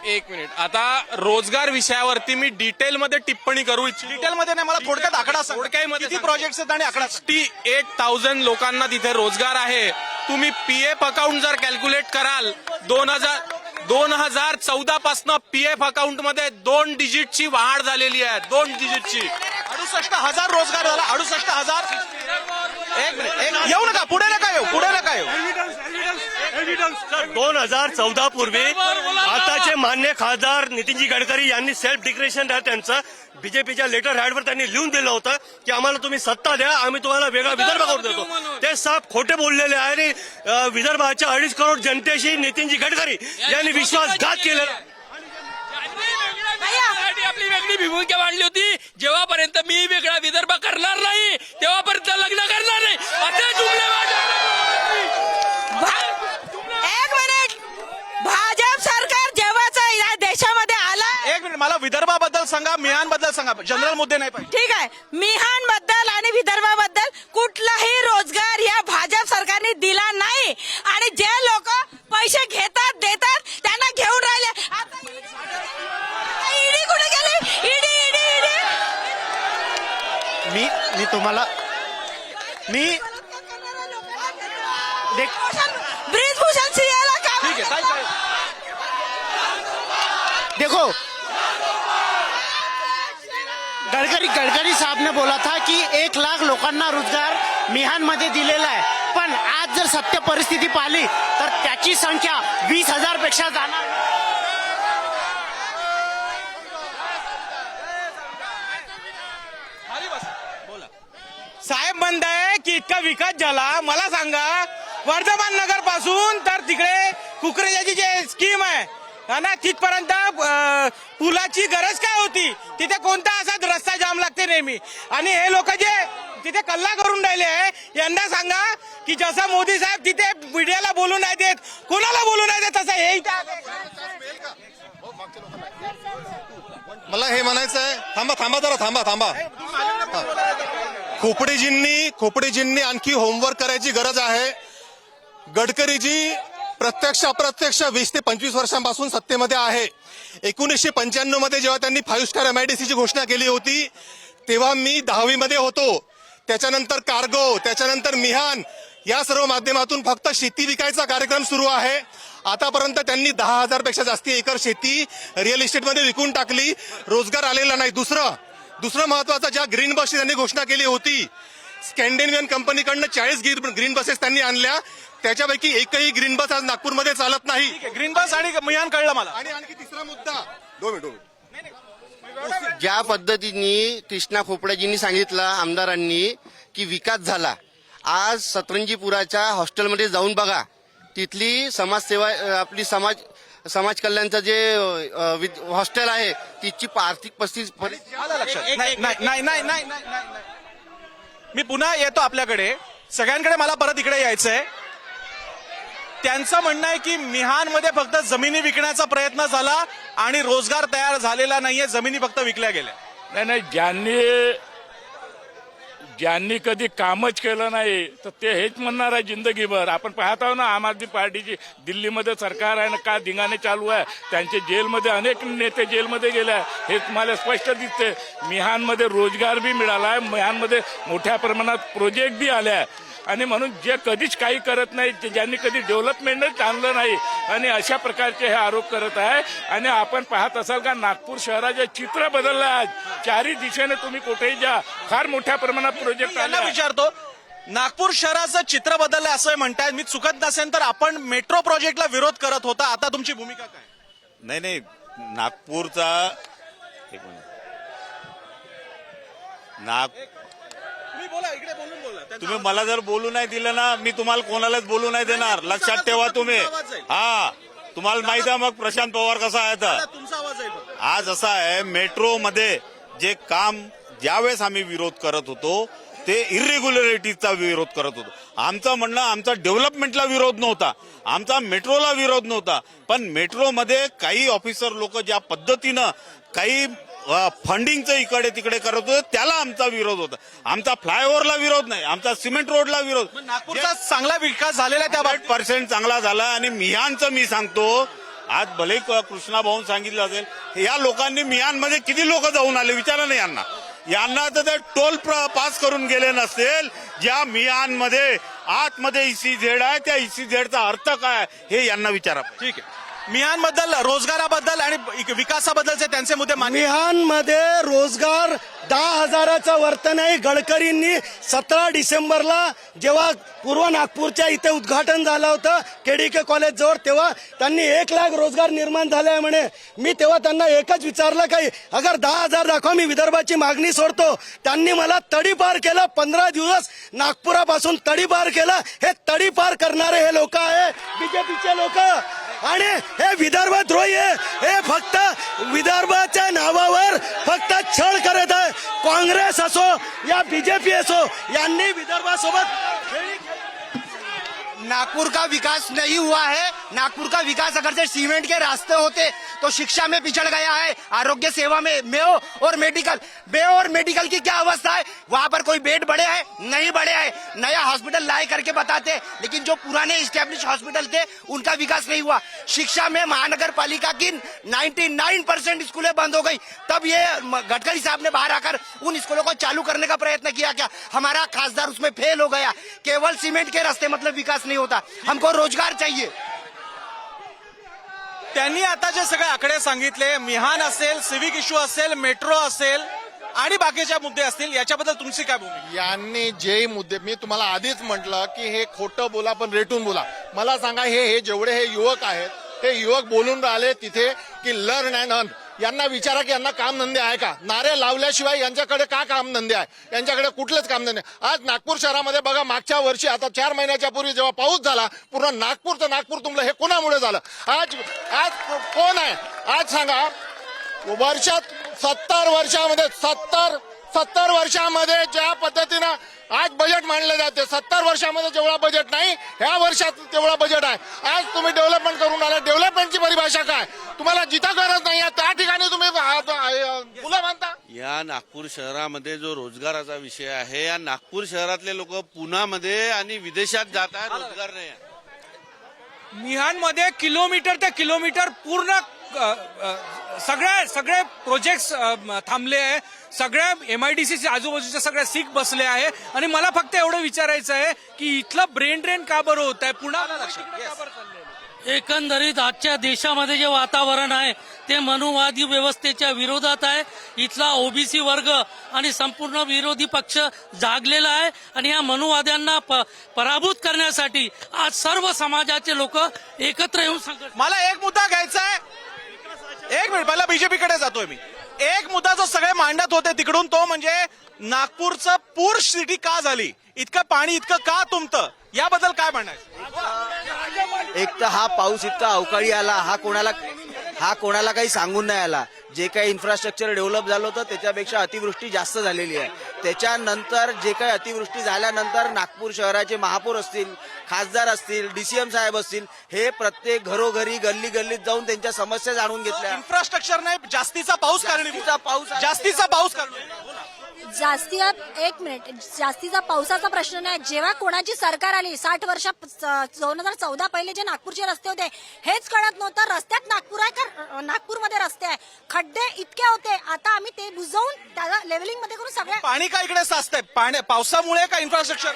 एक मिनिट. आता रोजगार विषयावरती मी डिटेलमध्ये टिप्पणी करू इच्छितो. डिटेलमध्ये नाही, मला थोडक्यात आकडा सांगा. थोडक्यामध्ये किती प्रोजेक्ट्स आहेत आणि आकडा? 68,000 लोकांना तिथे रोजगार आहे. तुम्ही पीएफ अकाउंट जर कॅल्क्युलेट कराल 2014 पासून पीएफ अकाउंट मध्ये 2 डिजिटची वाढ झालेली आहे. 2 डिजिटची 68,000 रोजगार झाला. 68,000. एक मिनिट. येऊ नका पुढे नका येऊ. 2014 पूर्वी आताचे मान्य खासदार नितीनजी गडकरी यांनी सेल्फ डिक्लेरेशन त्यांचं बीजेपीच्या लेटर हॅडवर त्यांनी लिहून दिलं होतं की आम्हाला तुम्ही सत्ता द्या, आम्ही तुम्हाला वेगळा विदर्भ करून देतो. ते साफ खोटे बोललेले आहे आणि विदर्भाच्या 2.5 करोड जनतेशी नितीनजी गडकरी यांनी विश्वासघात केलेला. आपली वेगळी भूमिका मांडली होती. जेव्हापर्यंत मी वेगळा विदर्भ करणार नाही तेव्हापर्यंत लग्न करणार नाही असे जुमले. एक मिनिट. भाजप सरकार जेव्हाच या देशामध्ये आलं. एक मिनिट. मला विदर्भाबद्दल सांगा, मिहानबद्दल सांगा. जनरल मुद्दे नाही पाहिजे. ठीक आहे. मिहान बद्दल आणि विदर्भाबद्दल कुठलाही रोजगार या भाजप सरकारने दिला नाही आणि जे लोक पैसे घेतात देतात त्यांना घेऊन राहिले. आता ईडी कुठे गेली? ईडी मी तुम्हाला ब्रिजभूषण सिंहला का? ठीक आहे. काय देखो गडकरी साहब ने बोला था कि 1 लाख लोकांना रोजगार मिहान मध्ये दिलेला आहे, पण आज जर सत्य परिस्थिती पाहिली तर त्याची संख्या 20,000 पेक्षा जाणार. साहेब म्हणताय की इतका विकास झाला. मला सांगा, वर्धमान नगर पासून तर तिकडे कुकरेजाची जे स्कीम आहे ना, तिथपर्यंत पुलाची गरज काय होती? तिथे कोणता असा रस्ता जाम लागते नेहमी, आणि हे लोक जे तिथे कल्ला करून राहिले आहे, यांना सांगा की जसं मोदी साहेब तिथे मीडियाला बोलू नाही देत, कोणाला बोलू नाही देत, तसं हे मला हे म्हणायचं आहे, थांबा जरा थांबा. खोपडेजींनी आणखी होमवर्क करायची गरज आहे. गडकरीजी प्रत्यक्ष अप्रत्यक्ष 20 ते 25 वर्षांपासून सत्तेमध्ये आहे. 1995 मध्ये जेव्हा त्यांनी 5 स्टार MIDC ची घोषणा केली होती तेव्हा मी 10वी मध्ये होतो. त्याच्यानंतर कार्गो, त्याच्यानंतर मिहान, या सर्व माध्यमातून फक्त शेती विकायचा कार्यक्रम सुरू आहे. आतापर्यंत त्यांनी 10,000 पेक्षा जास्ती एकर शेती रिअल इस्टेटमध्ये विकून टाकली. रोजगार आलेला नाही. दुसरं महत्वाचं, ज्या ग्रीन बसची त्यांनी घोषणा केली होती, स्कॅन्डिनेव्हियन कंपनीकडनं 40 ग्रीन बसेस त्यांनी आणल्या, त्याच्यापैकी एकही ग्रीन बस आज नागपूरमध्ये चालत नाही. ग्रीन बस आणि मिहान कळलं मला. आणि आणखी तिसरा मुद्दा, 2 मिनिट. ज्या पद्धतीने कृष्णा खोपडेजींनी सांगितलं आमदारांनी की विकास झाला, आज सतरंजीपुराच्या हॉस्टेलमध्ये जाऊन बघा. तिथली समाजसेवा, आपली समाज कल्याणचं जे हॉस्टेल आहे, तिची आर्थिक परिस्थिती नाही. मी पुन्हा येतो आपल्याकडे. सगळ्यांकडे मला परत इकडे यायचंय. त्यांचं म्हणणं आहे की मिहानमध्ये फक्त जमिनी विकण्याचा प्रयत्न झाला आणि रोजगार तयार झालेला नाहीये, जमिनी फक्त विकल्या गेल्या. नाही, ज्यांनी कधी कामच केलं नाही तर ते हेच म्हणणार आहे जिंदगीभर. आपण पाहत आहोत ना, आम आदमी पार्टीची दिल्लीमध्ये सरकार आहे ना, का धिंगाणे चालू आहे. त्यांचे जेलमध्ये अनेक नेते जेलमध्ये गेले आहे, हे तुम्हाला स्पष्ट दिसते. मिहानमध्ये रोजगार बी मिळाला आहे, मिहानमध्ये मोठ्या प्रमाणात प्रोजेक्ट बी आले आहे. आणि म्हणून जे कधीच काही करत नाही, ज्यांनी कधी डेव्हलपमेंटच आणलं नाही, आणि अशा प्रकारचे हे आरोप करत आहे. आणि आपण पाहत असाल का नागपूर शहराचे चित्र बदललं आहे. चारी दिशेने तुम्ही कुठेही जा, फार मोठ्या प्रमाणात प्रोजेक्ट त्यांना आले. विचारतो, नागपूर शहराचं चित्र बदललं असं म्हणताय. मी चुकत नसेल तर आपण मेट्रो प्रोजेक्टला विरोध करत होता, आता तुमची भूमिका काय? नाही, नागपूरचा तुम्ही मला जर बोलू नाही दिलं ना, मी तुम्हाला कोणालाच बोलू नाही देणार. लक्षात ठेवा तुम्ही. तुम्हाला माहिती आहे मग प्रशांत पवार कसा आहे. तर तुमचा आवाज आहे. आज असं आहे, मेट्रोमध्ये जे काम ज्यावेळेस आम्ही विरोध करत होतो ते इरेग्युलरिटीजचा विरोध करत होतो. आमचं म्हणणं, आमचा डेव्हलपमेंटला विरोध नव्हता, आमचा मेट्रोला विरोध नव्हता. पण मेट्रोमध्ये काही ऑफिसर लोक ज्या पद्धतीनं काही फंडिंगचं इकडे तिकडे करत होते, त्याला आमचा विरोध होता. आमचा फ्लायओव्हरला विरोध नाही, आमचा सिमेंट रोडला विरोध. नागपूरचा चांगला विकास झालेला आहे, त्या 100% चांगला झाला. आणि मिहानचं मी सांगतो, आज भले कृष्णा भाऊन सांगितलं असेल, या लोकांनी मिहानमध्ये किती लोक जाऊन आले विचारा नाही यांना तर ते टोल पास करून गेले नसतील. ज्या मिहानमध्ये आतमध्ये ECZ आहे, त्या ECZचा अर्थ काय हे यांना विचारा. ठीक आहे. मिहानबद्दल, रोजगाराबद्दल आणि विकासाबद्दलचे त्यांचे मुद्दे मान्य. मिहानमध्ये रोजगार 10,000चं वर्तन आहे. गडकरींनी 17 डिसेंबरला जेव्हा पूर्व नागपूरच्या इथे उद्घाटन झालं होतं KDK कॉलेज जवळ, तेव्हा त्यांनी 1 लाख रोजगार निर्माण झाले आहे म्हणे. मी तेव्हा त्यांना एकच विचारलं, काही अगर 10,000 दाखवा, मी विदर्भाची मागणी सोडतो. त्यांनी मला तडीपार केलं. 15 दिवस नागपुरापासून तडीपार केलं. हे तडीपार करणारे हे लोक आहे, बीजेपीचे लोक. आणि हे विदर्भद्रोही आहे. हे फक्त विदर्भाच्या नावावर फक्त छळ करत आहे. काँग्रेस असो या बीजेपी असो, यांनी विदर्भासोबत नागपुर का विकास नहीं हुआ है. नागपुर का विकास अगर से सीमेंट के रास्ते होते तो शिक्षा में पिछड़ गया है, आरोग्य सेवा में मेयो और मेडिकल की क्या अवस्था है. वहां पर कोई बेड बढ़े हैं? नहीं बढ़े हैं. नया हॉस्पिटल लाए करके बताते, लेकिन जो पुराने इस्टेब्लिश हॉस्पिटल थे उनका विकास नहीं हुआ. शिक्षा में महानगर पालिका की 99% स्कूलें बंद हो गई. तब ये गडकरी साहब ने बाहर आकर उन स्कूलों को चालू करने का प्रयत्न किया. क्या हमारा खासदार उसमें फेल हो गया? केवल सीमेंट के रास्ते मतलब विकास नहीं होता. हमको रोजगार चाहिए. त्यांनी आता जे सगळे आकडे सांगितले, मिहान असेल, सिव्हिक इश्यू असेल, मेट्रो असेल, आणि बाकीच्या मुद्दे असतील याच्याबद्दल तुमची काय भूमिका? यांनी जे मुद्दे मी तुम्हाला आधीच म्हटलं की हे खोटं बोला पण रेटून बोला. मला सांगा हे जेवढे हे युवक आहेत हे युवक बोलून राहिले तिथे की लर्न अँड अर्न. यांना विचारा की यांना कामधंदे आहे का? नारे लावल्याशिवाय यांच्याकडे का कामधंदे आहे? यांच्याकडे कुठलेच कामधंदे. आज नागपूर शहरामध्ये बघा मागच्या वर्षी आता 4 महिन्याच्या पूर्वी जेव्हा पाऊस झाला पूर्ण नागपूर तुंबलं. हे कोणामुळे झालं? आज कोण आहे? आज सांगा वर्षात 70 वर्षामध्ये ज्या पद्धतीनं आज बजेट मांडलं जाते 70 वर्षामध्ये जेवढा बजेट नाही ह्या वर्षात तेवढा बजेट आहे. आज तुम्ही डेव्हलपमेंट करून आला. डेव्हलपमेंटची परिभाषा काय? तुम्हाला जिथं गरज नाही त्या ठिकाणी तुम्ही फुलं बांधता. या नागपूर शहरामध्ये जो रोजगाराचा विषय आहे, या नागपूर शहरातले लोक पुण्यामध्ये आणि विदेशात जात आहेत, रोजगार नाही आहे. मिहानमध्ये किलोमीटर ते किलोमीटर पूर्ण सगळे प्रोजेक्ट्स थांबले आहे. सगळ्या MIDC आजूबाजूच्या सगळ्या सीख बसले आहे. आणि मला फक्त एवढं विचारायचं आहे की इथलं ब्रेन ड्रेन का बरं होत आहे? पुन्हा एकंदरीत आजच्या देशामध्ये जे वातावरण आहे ते मनुवादी व्यवस्थेच्या विरोधात आहे. इथला ओबीसी वर्ग आणि संपूर्ण विरोधी पक्ष जागलेला आहे आणि या मनुवाद्यांना पराभूत करण्यासाठी आज सर्व समाजाचे लोक एकत्र येऊन संघर्ष. मला एक मुद्दा घ्यायचा आहे. एक मिनिट, पहिला बीजेपीकडे जातोय मी. एक मुद्दा जो सगळे मांडत होते तिकडून तो म्हणजे नागपूरचं पूर सिटी का झाली, इतकं पाणी इतकं का तुंबतं, याबद्दल काय म्हणायचं? एक तर हा पाऊस इतका अवकाळी आला, हा कोणाला काही सांगून नाही आला. जे काही इन्फ्रास्ट्रक्चर डेव्हलप झालं होतं त्याच्यापेक्षा अतिवृष्टी जास्त झालेली आहे. त्याच्यानंतर जे काही अतिवृष्टी झाल्यानंतर नागपूर शहराचे महापौर असतील, खासदार असतील, DCM साहेब असतील, हे प्रत्येक घरोघरी गल्ली गल्लीत जाऊन त्यांच्या समस्या जाणून घेतल्या. इन्फ्रास्ट्रक्चर नाही, जास्तीचा पाऊस कारणीभूत. जास्तीचा पाऊस कारणीभूत. जास्तीचा पावसाचा प्रश्न नाही. जेव्हा कोणाची सरकार आली 60 वर्ष 2014 पहिले जे नागपूरचे रस्ते होते हेच कळत नव्हतं. रस्त्यात नागपूर आहे का नागपूरमध्ये रस्ते आहे, खड्डे इतके होते. आता आम्ही ते बुजवून त्याला लेव्हलिंग मध्ये करून सगळ्या पाणी का इकडे साचतंय? पावसामुळे का इन्फ्रास्ट्रक्चर?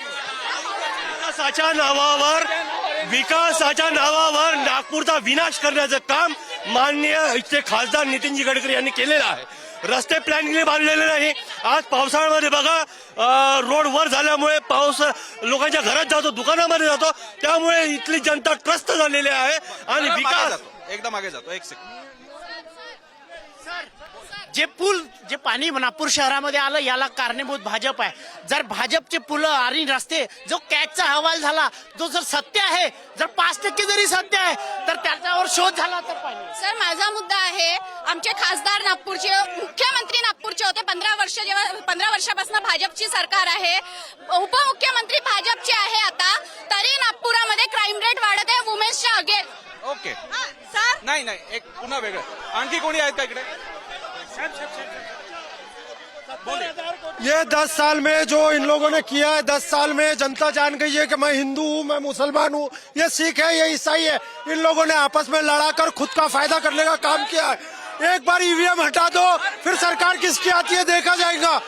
विकासाच्या नावावर नागपूरचा विनाश करण्याचं काम माननीय इथले खासदार नितीनजी गडकरी यांनी केलेलं आहे. रस्ते प्लॅनिंगने बांधलेले नाही. आज पावसाळ्यामध्ये बघा रोड वर झाल्यामुळे पाऊस लोकांच्या घरात जातो, दुकानामध्ये जातो, त्यामुळे इथली जनता त्रस्त झालेली आहे. आणि विकास एकदम मागे जातो. एक सेकंड. जे पाणी नागपूर शहरामध्ये आलं याला कारणीभूत भाजप आहे. जर भाजपचे पुलं आणि रस्ते जो कॅचचा अहवाल झाला जो जर सत्य आहे, जर 5% जरी सत्य आहे तर त्याच्यावर शोध झाला तर पाहिजे. सर माझा मुद्दा आहे, आमचे खासदार नागपूरचे, मुख्यमंत्री नागपूरचे होते 15 वर्षापासून भाजपची सरकार आहे, उपमुख्यमंत्री भाजपचे आहे आता, तरी नागपुरामध्ये क्राईम रेट वाढत आहे वुमेन्सच्या अगेन्स्ट. ओके नाही एक पुन्हा वेगळं. आणखी कोणी आहेत का इकडे? ये 10 साल में जो इन लोगों ने किया है, 10 साल में जनता जान गई है कि मैं हिंदू हूँ, मैं मुसलमान हूँ, ये सिख है, ये ईसाई है. इन लोगों ने आपस में लड़ाकर खुद का फायदा करने का काम किया है. एक बार EVM हटा दो फिर सरकार किसकी आती है देखा जाएगा.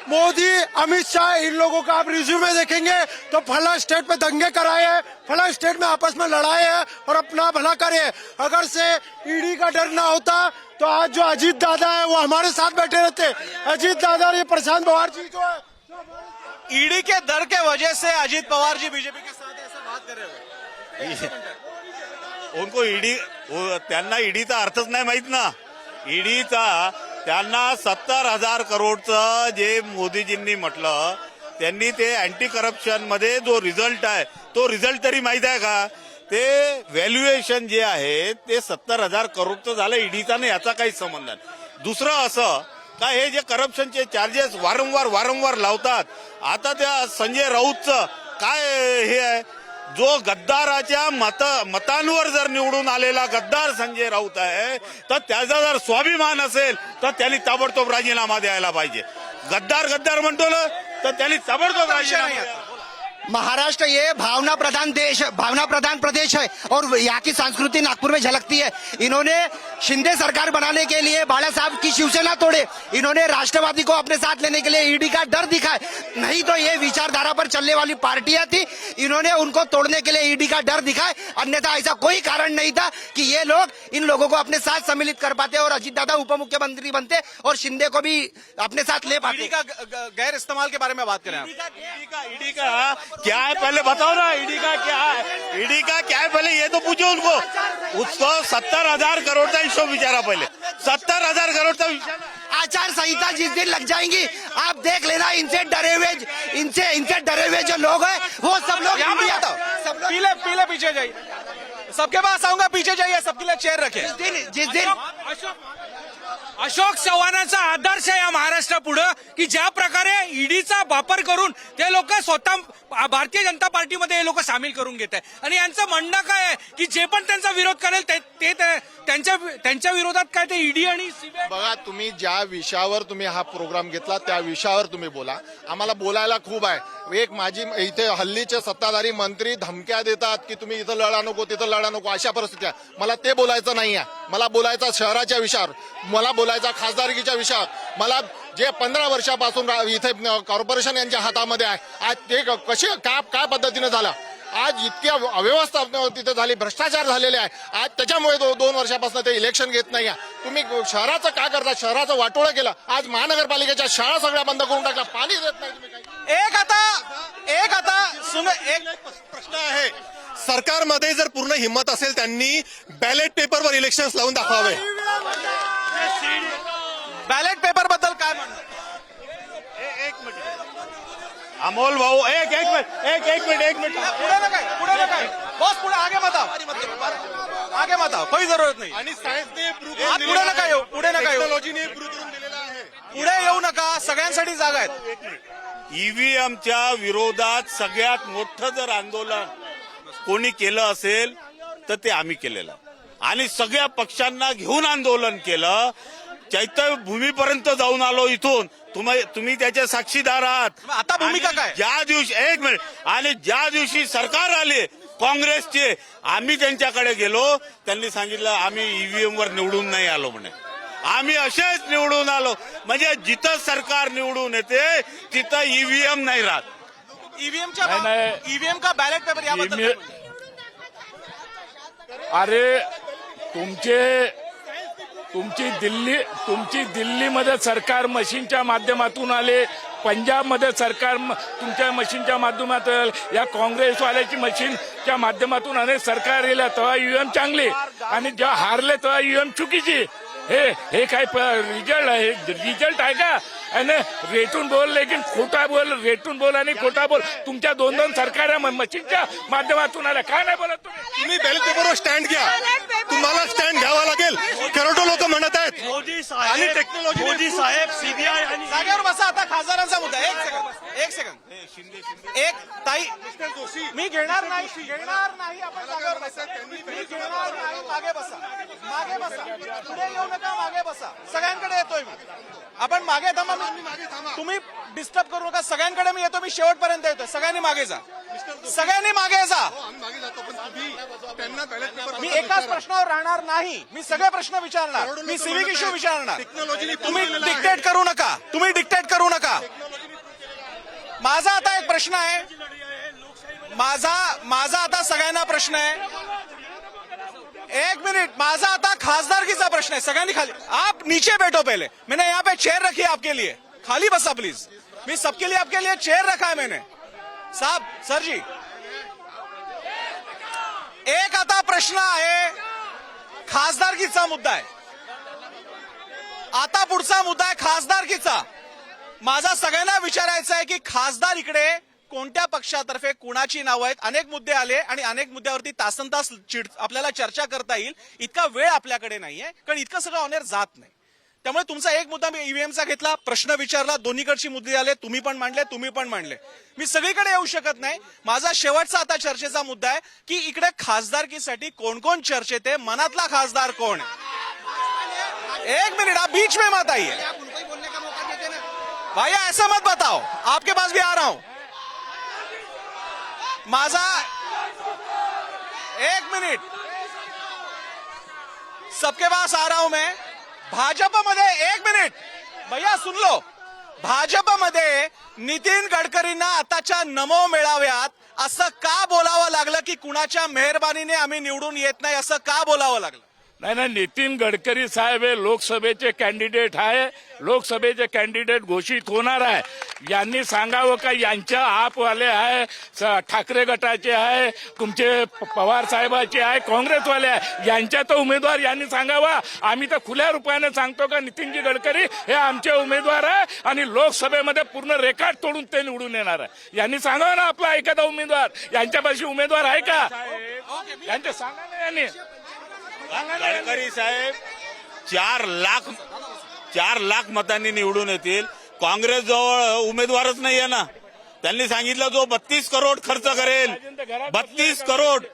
मोदी अमित शाह इन लोगों का आप रिज्यूमे देखेंगे तो फला स्टेट में दंगे कराए हैं, फला स्टेट में आपस में लड़ाए हैं और अपना भला करे. अगर से ईडी का डर ना होता तो आज जो अजीत दादा है वो हमारे साथ बैठे रहते. अजीत दादा और ये प्रशांत पवार जी जो है ईडी के डर के वजह से अजीत पवार जी बीजेपी के साथ ऐसा बात कर रहे हो. उनको त्यांना ईडीचा अर्थच नाही माहित ना. ईडीचा त्यांना 70,000 करोडचं जे मोदीजींनी म्हटलं, त्यांनी ते अँटी करप्शन मध्ये जो रिझल्ट आहे तो रिझल्ट तरी माहित आहे का? ते व्हॅल्युएशन जे आहे ते 70,000 करोडचं झालं. ईडीचा नाही याचा काही संबंध नाही. दुसरं असं का हे जे करप्शनचे चार्जेस वारंवार लावतात, आता त्या संजय राऊतचं काय हे आहे, जो गद्दाराच्या मतांवर जर निवडून आलेला गद्दार संजय राऊत आहे तर त्याचा जर स्वाभिमान असेल तर त्यांनी ताबडतोब राजीनामा द्यायला पाहिजे. गद्दार म्हणतो ना तर त्यांनी ताबडतोब राजीनामा. महाराष्ट्र ये भावना प्रधान प्रदेश है और यहाँ की संस्कृति नागपुर में झलकती है। इन्होंने शिंदे सरकार बनाने के लिए बाला साहब की शिवसेना तोड़े, इन्होंने राष्ट्रवादी को अपने साथ लेने के लिए ईडी का डर दिखाए, नहीं तो ये विचारधारा पर चलने वाली पार्टियां थी, इन्होंने उनको तोड़ने के लिए ईडी का डर दिखाए। अन्यथा ऐसा कोई कारण नहीं था कि ये लोग इन लोगों को अपने साथ सम्मिलित कर पाते और अजीत दादा उप मुख्यमंत्री बनते और शिंदे को भी अपने साथ ले पाते। ईडी का गैर इस्तेमाल के बारे में बात करें आप। ईडी का क्या है पहले बताओ ना, ईडी का क्या है, ईडी का क्या है पहले ये तो पूछो उनको। उसको 70,000 करोड़ का हिसाब विचारा, पहले 70,000 करोड़ का आचार संहिता जिस दिन लग जाएंगी आप देख लेना, इनसे डरे हुए जो लोग हैं वो सब लोग पीले पीछे जाइए, सबके पास आऊंगा, पीछे जाइए, सबके लिए चेयर रखे। जिस दिन अशोक चव्हाणांचा आदर्श आहे या महाराष्ट्रापुढं की ज्या प्रकारे ईडीचा वापर करून ते लोक स्वतः भारतीय जनता पार्टीमध्ये हे लोक सामील करून घेत आहे आणि यांचं म्हणणं काय आहे की जे पण त्यांचा विरोध करेल ते त्यांच्या विरोधात काय ते ईडी आणि सीबीआय। बघा, तुम्ही ज्या विषयावर तुम्ही हा प्रोग्राम घेतला त्या विषयावर तुम्ही बोला, आम्हाला बोलायला खूप आहे। एक माझी इथे हल्लीचे सत्ताधारी मंत्री धमक्या देतात की तुम्ही इथं लढा नको तिथं लढा नको, अशा परिस्थिती आहे। मला ते बोलायचं नाही आहे, मला बोलायचं शहराच्या विषयावर, मला बोलायचा खासदारकीच्या विषयावर। मला जे 15 वर्षापासून इथे कॉर्पोरेशन यांच्या हातामध्ये आहे, आज ते कसे काय पद्धतीने झालं, आज इतक्या अव्यवस्था तिथे झाली, भ्रष्टाचार झालेले आहे, आज त्याच्यामुळे 2 वर्षापासून ते इलेक्शन घेत नाही आहे। तुम्ही शहराचं काय करता, शहराचं वाटोळं केलं, आज महानगरपालिकेच्या शाळा सगळ्या बंद करून टाकल्या, पाणी देत नाही तुम्ही। एक आता एक प्रश्न आहे, सरकारमध्ये जर पूर्ण हिंमत असेल त्यांनी बॅलेट पेपरवर इलेक्शन लावून दाखवावे। बॅलेट पेपर बद्दल काय म्हणणं? अमोल भाऊ एक मिनट पुढे नका बॉस, पुढे आगे मत आओ, कोई जरूरत नाही। आणि सायन्सने पुढे नका येऊ, टेक्नॉलॉजीने प्रूव्ह करून दिलेला आहे। पुढे येऊ नका, सगळ्यांसाठी जागा आहेत। ईव्हीएमच्या विरोधात सगळ्यात मोठं जर आंदोलन कोणी केलं असेल तर ते आम्ही केलेलं आणि सगळ्या पक्षांना घेऊन आंदोलन केलं, चैत्यभूमीपर्यंत जाऊन आलो इथून, तुम्ही त्याचे साक्षीदार आहात। आता भूमिका काय? ज्या दिवशी एक मिनिट, आणि ज्या दिवशी सरकार आले काँग्रेसचे, आम्ही त्यांच्याकडे गेलो, त्यांनी सांगितलं आम्ही ईव्हीएम वर निवडून नाही आलो म्हणे, आम्ही असेच निवडून आलो। म्हणजे जिथं सरकार निवडून येते तिथं ईव्हीएम नाही राहत। ईव्हीएम का बॅलेट पेपर याबद्दल अरे तुमची दिल्लीमध्ये सरकार मशीनच्या माध्यमातून आले, पंजाबमध्ये सरकार तुमच्या मशीनच्या माध्यमातून, या काँग्रेसवाल्याची मशीनच्या माध्यमातून अनेक सरकार येल्या, तेव्हा ईव्हीएम चांगली आणि जेव्हा हारले तेव्हा ईव्हीएम चुकीची। हे काय रिझल्ट आहे का? आणि रेटून बोल लेकिन खोटा बोल, रेटून बोल आणि खोटा बोल, तुमच्या 2 सरकार मशीनच्या माध्यमातून आल्या, काय नाही बोलत तुम्ही बॅलेट पेपरवर स्टँड घ्या, तुम्हाला स्टँड घ्यावा लागेल। करोडो लोक म्हणत आहेत आणि टेक्नॉलॉजी, मोदी साहेब, सीबीआय आणि जागेवर बसा। आता खासदारांचा मुद्दा, एक सेकंद एक ताई, मी घेणार नाही आपण जागेवर बसा, मी घेणार नाही, मागे बसा, पुढे येऊ नका, मागे बसा, सगळ्यांकडे येतोय मी, आपण मागे थांबा, तुम्ही डिस्टर्ब करू नका, सगळ्यांकडे मी येतो, मी शेवटपर्यंत येतोय, सगळ्यांनी मागे जा, मी एकाच प्रश्नावर राहणार नाही, मी सगळे प्रश्न विचारणार, मी सिव्हिक इश्यू विचारणार, तुम्ही डिक्टेट करू नका। माझा आता एक प्रश्न आहे, माझा आता सगळ्यांना प्रश्न आहे, एक मिनिट, माझा आता खासदारकीचा प्रश्न आहे, सगळ्यांनी खाली, आप नीचे बैठो पहले, मैंने यहाँ पे चेयर रखी है आपके लिए, खाली बसा प्लीज, मैं सबके लिए आपके लिए चेयर रखा है मैंने, साहब सर जी। एक आता प्रश्न आहे, खासदारकीचा मुद्दा आहे, आता पुढचा मुद्दा आहे खासदारकीचा। माझा सगळ्यांना विचारायचं आहे की खासदार इकडे कोणत्या पक्षातर्फे कुणाची नावं आहेत, अनेक मुद्दे आले आणि अनेक मुद्द्यावरती तासनतास आपल्याला चर्चा करता येईल, इतका वेळ आपल्याकडे नाहीये, कारण इतकं सगळं ऑन एअर जात नाही। त्यामुळे तुमचा एक मुद्दा मी ईव्हीएमचा घेतला, प्रश्न विचारला, दोन्हीकडची मुद्दे आले, तुम्ही पण मांडले, मी सगळीकडे येऊ शकत नाही। माझा शेवटचा आता चर्चेचा मुद्दा आहे की इकडे खासदारकीसाठी कोण कोण चर्चेत आहे, मनातला खासदार कोण आहे? एक मिनिट, आप बीच में मत आइए भैया, ऐसा मत बताओ, आपके पास भी आ रहा हूं। माझा एक मिनिट, सबके पास आ रहा हूं मैं. भाजपमध्ये एक मिनिट भैया सुन लो. भाजपमध्ये नितीन गडकरींना आताच्या नमो मेळाव्यात असं का बोलावं लागलं की कुणाच्या मेहरबानीने आम्ही निवडून येत नाही, असं का बोलावं लागलं? नाही, नितीन गडकरी साहेब हे लोकसभेचे कॅन्डिडेट आहे, लोकसभेचे कॅन्डिडेट घोषित होणार आहे. यांनी सांगावं का यांच्या आपवाले आहे, ठाकरे गटाचे आहे, तुमचे पवार साहेबाचे आहे, काँग्रेसवाले आहे, यांच्या तर उमेदवार यांनी सांगावा. आम्ही तर खुल्या रूपाने सांगतो का नितीनजी गडकरी हे आमचे उमेदवार आहे आणि लोकसभेमध्ये पूर्ण रेकॉर्ड तोडून ते निवडून येणार आहे. यांनी सांगावं ना आपला एखादा उमेदवार. यांच्यापाशी उमेदवार आहे का? यांचे सांगा ना यांनी. गडकरी साहेब 4 लाख मतांनी निवडून येतील. काँग्रेस जवळ उमेदवारच नाहीये ना. त्यांनी सांगितलं जो 32 करोड खर्च करेल, 32 करोड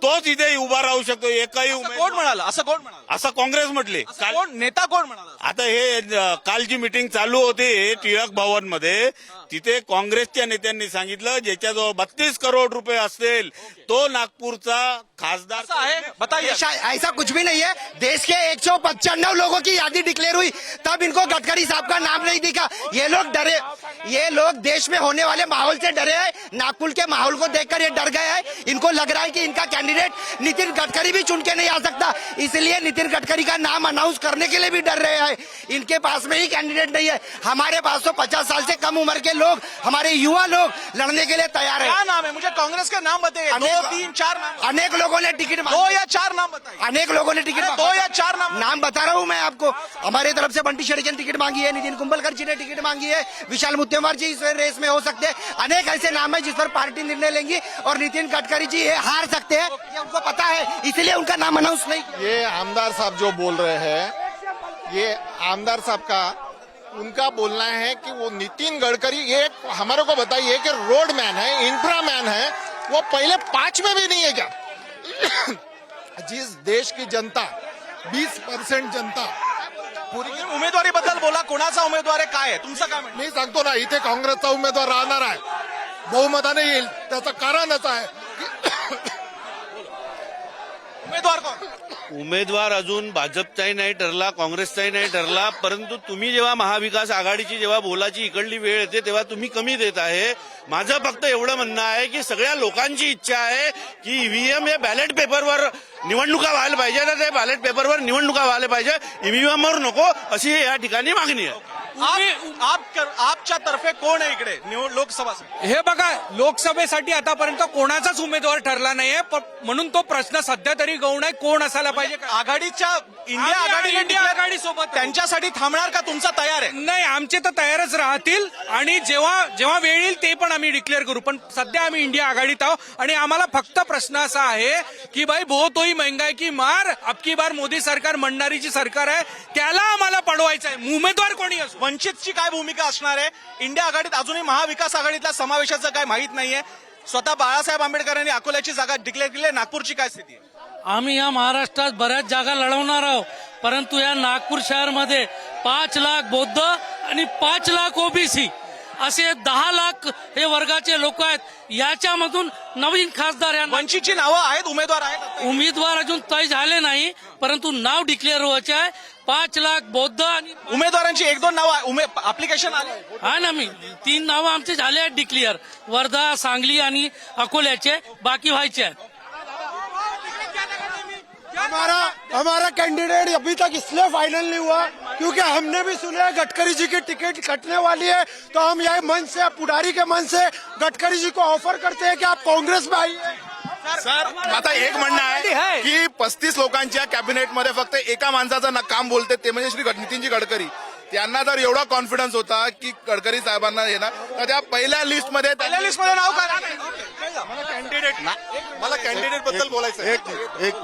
तोच इथे उभा राहू शकतो. एकही कोण म्हणाला? असं कोण म्हणाला? असं काँग्रेस म्हटले. कोण नेता कोण म्हणाला? आता हे कालची मीटिंग चालू होती टिळक भवन मध्ये, तिथे काँग्रेसच्या नेत्यांनी सांगितलं ज्याच्याजवळ 32 करोड रुपये असतील तो नागपूरचा खासदार आहे. बताइए. ऐसा कुछ भी नहीं है. देश के 195 लोगों की यादी डिक्लेयर हुई, तब इनको गडकरी साहब का नाम नहीं दिखा. ये लोग डरे, ये लोग देश में होने वाले माहौल से डरे हैं. नागपुर के माहौल को देखकर ये डर गए हैं. इनको लग रहा है कि इनका कैंडिडेट नितिन गडकरी भी चुन के नहीं आ सकता, इसलिए नितिन गडकरी का नाम अनाउंस करने के लिए भी डर रहे हैं. इनके पास में ही कैंडिडेट नहीं है. हमारे पास तो 50 साल से कम उम्र के लोग, हमारे युवा लोग लड़ने के लिए तैयार है. क्या नाम है? मुझे कांग्रेस का नाम बताइए. 2, 3, 4 नाम. अनेक लोगों ने टिकट 2 या 4 नाम बताइए. अनेक लोगों ने टिकट 2 या 4 नाम बता रहा हूं मैं आपको. हमारे तरफ से बंटी शेड़के ने टिकट मांगी है, नितिन कुंभलकर जी ने टिकट मांगी है, विशाल मुत्तेमवार जी इस रेस में हो सकते हैं. अनेक ऐसे नाम है जिस पर पार्टी निर्णय लेंगी और नितिन गडकरी जी ये हार सकते हैं, ये उनको पता है, इसलिए उनका नाम अनाउंस नहीं. ये आमदार साहब जो बोल रहे हैं, ये आमदार साहब का उनका बोलना है कि वो नितिन गडकरी ये हमारे को बताइए कि रोड मैन है, इंफ्रा मैन है, वो पहले 5 में भी नहीं है क्या? जिस देश की जनता 20% जनता पूरी उमेदवारी बद्दल बोला. कोणाचा उमेदवार आहे, काय आहे तुमचं काय म्हणणं? मी सांगतो ना, इथे काँग्रेसचा उमेदवार राहणार आहे, बहुमताने येईल. त्याचं कारणच आहे उमेदवार कोण? उमेदवार अजून भाजपचाही नाही ठरला, काँग्रेसचाही नाही ठरला. परंतु तुम्ही जेव्हा महाविकास आघाडीची जेव्हा बोलाची इकडली वेळ येते तेव्हा तुम्ही कमी देत आहे. माझं फक्त एवढं म्हणणं आहे की सगळ्या लोकांची इच्छा आहे की ईव्हीएम हे बॅलेट पेपरवर निवडणुका व्हायला पाहिजे, तर ते बॅलेट पेपरवर निवडणुका व्हायला पाहिजे, ईव्हीएमवर नको, अशी या ठिकाणी मागणी आहे. आपच्या तर्फे कोण आहे इकडे निवड लोकसभा? हे बघा, लोकसभेसाठी आतापर्यंत कोणाचाच उमेदवार ठरला नाहीये, म्हणून तो प्रश्न सध्या तरी गौण आहे, कोण असायला पाहिजे. आघाडीच्या इंडिया आघाडी सोबत त्यांच्यासाठी थांबणार का? तुमचा तयार आहे? नाही, आमचे तर तयारच राहतील आणि जेव्हा वेळ येईल ते पण आम्ही डिक्लेअर करू. पण सध्या आम्ही इंडिया आघाडीत आहोत आणि आम्हाला फक्त प्रश्न असा आहे की भाई बहुत होई महंगाई की मार, अब की बार मोदी सरकार म्हणणारी जी सरकार आहे त्याला आम्हाला पडवायचं आहे. उमेदवार कोणी असो. वंचितची काय भूमिका असणार आहे? इंडिया आघाडीत अजूनही महाविकास आघाडीतल्या समावेशाचं काय माहित नाहीये. स्वतः बाळासाहेब आंबेडकरांनी अकोल्याची जागा डिक्लेअर केली आहे. नागपूरची काय स्थिती आहे? आम्ही या महाराष्ट्रात बऱ्याच जागा लढवणार आहोत, परंतु या नागपूर शहरामध्ये 5 लाख बौद्ध आणि 5 लाख ओबीसी असे 10 लाख हे वर्गाचे लोक आहेत. याच्यामधून नवीन खासदार या वंचितची नावं आहेत, उमेदवार आहेत. उमेदवार अजून तय झाले नाही, परंतु नाव डिक्लेअर व्हायचे आहे. 5 लाख बौद्ध आणि उमेदवारांची 1-2 नावं अप्लिकेशन आले हा ना. मी 3 नावं आमचे झाले आहेत डिक्लेअर, वर्धा, सांगली आणि अकोल्याचे, बाकी व्हायचे आहेत. हमारा कैंडिडेट अभी तक इसलिए फाइनल नहीं हुआ क्योंकि हमने भी सुना है गडकरी जी की टिकट कटने वाली है, तो हम यही मन से, पुढारी के मन से गडकरी जी को ऑफर करते हैं कि आप कांग्रेस में आइए. सर, आता एक म्हणणं आहे की 35 लोकांच्या कॅबिनेटमध्ये फक्त एका माणसाचं काम बोलते, ते म्हणजे श्री नितीनजी गडकरी. त्यांना जर एवढा कॉन्फिडन्स होता की गडकरी साहेबांना येणार, तर त्या पहिल्या लिस्टमध्ये नाव काय? मला कॅन्डिडेट बद्दल बोलायचं आहे. एक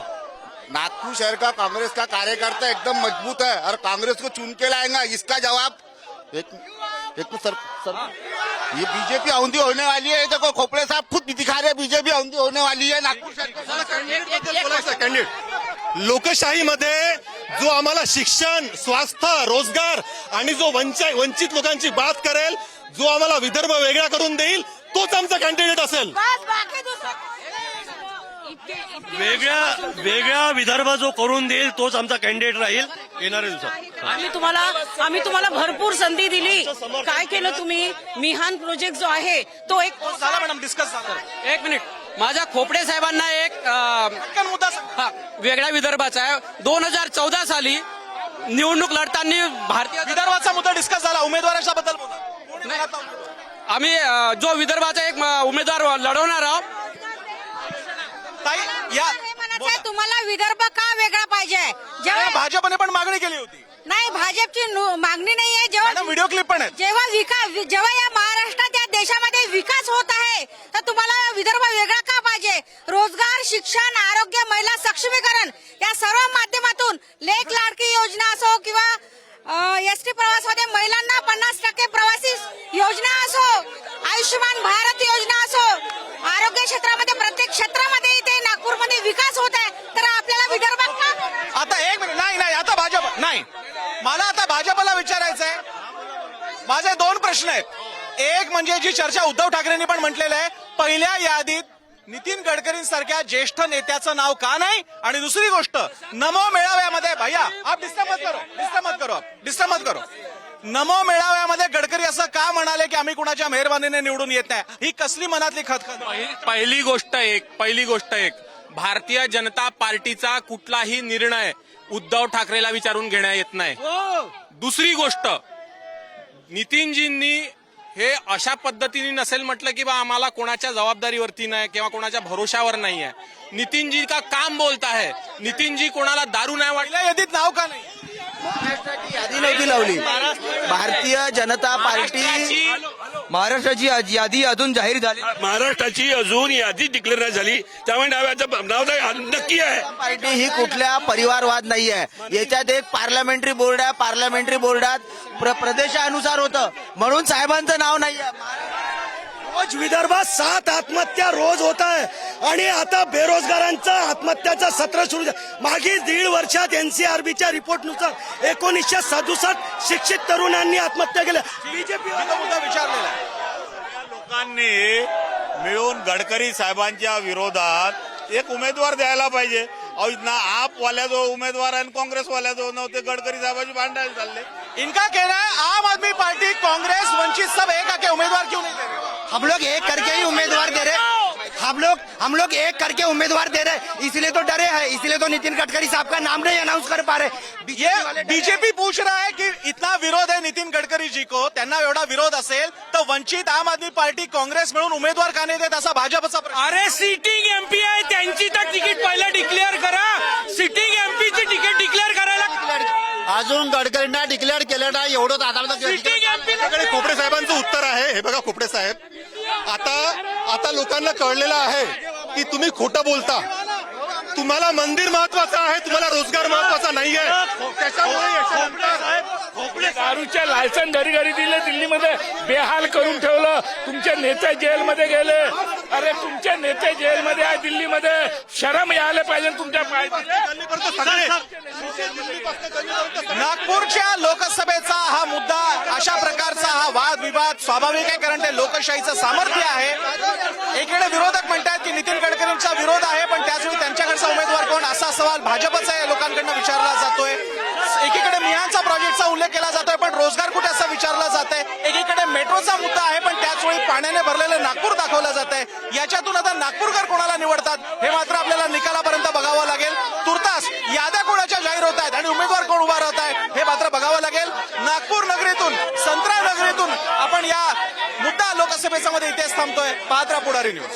नागपुर शहर का कांग्रेस का कार्यकर्ता एकदम मजबूत है और कांग्रेस को चुन के लाएगा. इसका जवाब एक सर ये बीजेपी औंधी होने वाली है. देखो खोपड़े साहब खुद दिखा रहे, बीजेपी औंधी होने वाली है नागपूर शहर. कॅन्डिडेट लोकशाहीमध्ये जो आम्हाला शिक्षण, स्वास्थ्य, रोजगार आणि जो वंचित लोकांची बात करेल, जो आम्हाला विदर्भ वेगळा करून देईल, तोच आमचा कॅन्डिडेट असेल. वेगळा विदर्भ जो करून देईल तोच आमचा कॅन्डिडेट राहील येणाऱ्या दिवसात. आम्ही तुम्हाला भरपूर संधी दिली. काय केलं तुम्ही? मिहान प्रोजेक्ट जो आहे तो एक झाला मॅडम, डिस्कस झालं. एक मिनिट, माझ्या खोपडे साहेबांना एक मुद्दा वेगळ्या विदर्भाचा आहे. 2014 साली निवडणूक लढताना भारतीय विदर्भाचा मुद्दा डिस्कस झाला. उमेदवाराच्या बद्दल बोला. आम्ही जो विदर्भाचा एक उमेदवार लढवणार आहोत. ताई या तुम्हाला विदर्भ का वेगळा पाहिजे? जेव्हा भाजपने पण मागणी केली होती. नाही, भाजपची मागणी नाहीये. जेव्हा व्हिडिओ क्लिप पण आहे. जेव्हा या महाराष्ट्रात या देशामध्ये विकास होत आहे तर तुम्हाला विदर्भ वेगळा का पाहिजे? रोजगार, शिक्षण, आरोग्य, महिला सक्षमीकरण या सर्व माध्यमातून लेख लाडकी योजना असो किंवा एसटी प्रवासमध्ये महिलांना 50% प्रवासी योजना असो, आयुष्यमान भारत योजना असो, आरोग्य क्षेत्रामध्ये प्रत्येक क्षेत्रामध्ये इथे नागपूरमध्ये विकास होत आहे. तर आपल्याला विदर्भात का? आता एक मिनिट, नाही आता भाजप नाही, मला आता भाजपला विचारायचंय. माझे 2 प्रश्न आहेत. एक म्हणजे जी चर्चा उद्धव ठाकरेंनी पण म्हटलेलं आहे, पहिल्या यादीत नितीन गडकरींसारख्या ज्येष्ठ नेत्याचं नाव का नाही? आणि दुसरी गोष्ट, नमो मेळाव्यामध्ये भैया आप डिस्टर्ब मत करो. नमो मेळाव्यामध्ये गडकरी असं का म्हणाले की आम्ही कुणाच्या मेहरबानीने निवडून येत नाही? ही कसली मनातली खतखत? पहिली गोष्ट एक, भारतीय जनता पार्टीचा कुठलाही निर्णय उद्धव ठाकरेला विचारून घेण्यात येत नाही. दुसरी गोष्ट, नितीनजींनी हे अशा पद्धतीने नसेल म्हटलं की बा आम्हाला कोणाच्या जबाबदारीवरती नाही किंवा कोणाच्या भरोशावर नाही आहे. नितीनजी का काम बोलता है. नितीनजी कोणाला दारू नाही वाटलं यादीत नाव का नाही? महाराष्ट्राची यादी नव्हती लावली. भारतीय जनता पार्टी महाराष्ट्राची यादी अजून जाहीर झाली. महाराष्ट्राची अजून यादी डिक्लेअर नाही झाली, त्यामुळे नाव नक्की आहे. पार्टी ही कुठल्या परिवारवाद नाही आहे. याच्यात एक पार्लमेंटरी बोर्ड आहे. पार्लमेंटरी बोर्डात प्रदेशानुसार होतं, म्हणून साहेबांचं नाव नाही आहे. रोज विदर्भात 7 आत्महत्या रोज होत आहे आणि आता बेरोजगारांचा आत्महत्याचा सत्र सुरू झाला. मागील 1.5 वर्षात एनसीआरबीच्या रिपोर्टनुसार 1967 शिक्षित तरुणांनी आत्महत्या केल्या. बीजेपी मुद्दा विचारलेला आहे. लोकांनी मिळून गडकरी साहेबांच्या विरोधात एक उमेदवार द्यायला पाहिजे. ना आपवाल्या जो उमेदवार आहे काँग्रेसवाल्या जो नव्हते, गडकरी साहेबांची भांडायला चालले. इनका कहना है आम आदमी पार्टी, कांग्रेस, वंचित सब एक आके उम्मीदवार क्यों नहीं दे रहे? हम लोग एक करके ही उम्मीदवार दे रहे. हम लोग एक करके उम्मीदवार दे रहे, इसलिए तो डरे हैं, इसलिए तो नितिन गडकरी साहब का नाम नहीं अनाउंस कर पा रहे. ये बीजेपी पूछ रहा है कि इतना विरोध है नितिन गडकरी जी को, त्यांना एवढा विरोध असेल तर वंचित, आम आदमी पार्टी, काँग्रेस मिळून उमेदवार का नाही देत असा भाजपचा प्रश्न. अरे सिटिंग एमपी आहे, त्यांची तर तिकीट पहिला डिक्लेअर करा. सिटिंग एमपीची तिकीट डिक्लेअर करायला अजून गडकरींना डिक्लेअर केलं नाही एवढं आता सिटिंग एमपी खोपडे साहेबांचं उत्तर आहे. हे बघा खोपडे साहेब, आता लोकांना कळलेलं आहे की तुम्ही खोटं बोलता. तुम्हाला मंदिर महत्वाचं आहे, तुम्हाला रोजगार महत्वाचा नाही आहे. त्याच्यामुळे दारूच्या लायसन घरी दिले, दिल्लीमध्ये बेहाल करून ठेवलं. तुमचे नेते जेलमध्ये गेले. अरे तुमचे नेते जेलमध्ये आहे दिल्लीमध्ये, शरम यायला पाहिजे तुमच्या नागपूरच्या लोकसभेचा हा मुद्दा, अशा प्रकारचा हा वाद विवाद स्वाभाविक आहे, कारण ते लोकशाहीचं सामर्थ्य आहे. एकीकडे विरोधक म्हणतात की नितीन गडकरींचा विरोध आहे, पण त्याचवेळी त्यांच्याकडचा उमेदवार कोण असा सवाल भाजपचा या लोकांकडनं विचारला जातोय. एकीकडे मिहानचा प्रोजेक्टचा उल्लेख केला जातोय, पण रोजगार कुठे असं विचारलं जात आहे. एकीकडे मेट्रोचा मुद्दा आहे, पण त्याचवेळी पाण्याने भरलेलं नागपूर दाखवलं जात आहे. याच्यातून आता नागपूरकर कोणाला निवडतात हे मात्र आपल्याला निकालापर्यंत बघावं लागेल. तुर्तास याद्या कोणाच्या जाहीर होत आहेत आणि उमेदवार कोण उभा राहत आहे हे मात्र बघावं लागेल. नागपूर नगरीतून, संत्रा नगरीतून आपण या मुद्दा लोकसभेचा मध्ये इथेच थांबतोय. पाहत राहा पुढारी न्यूज.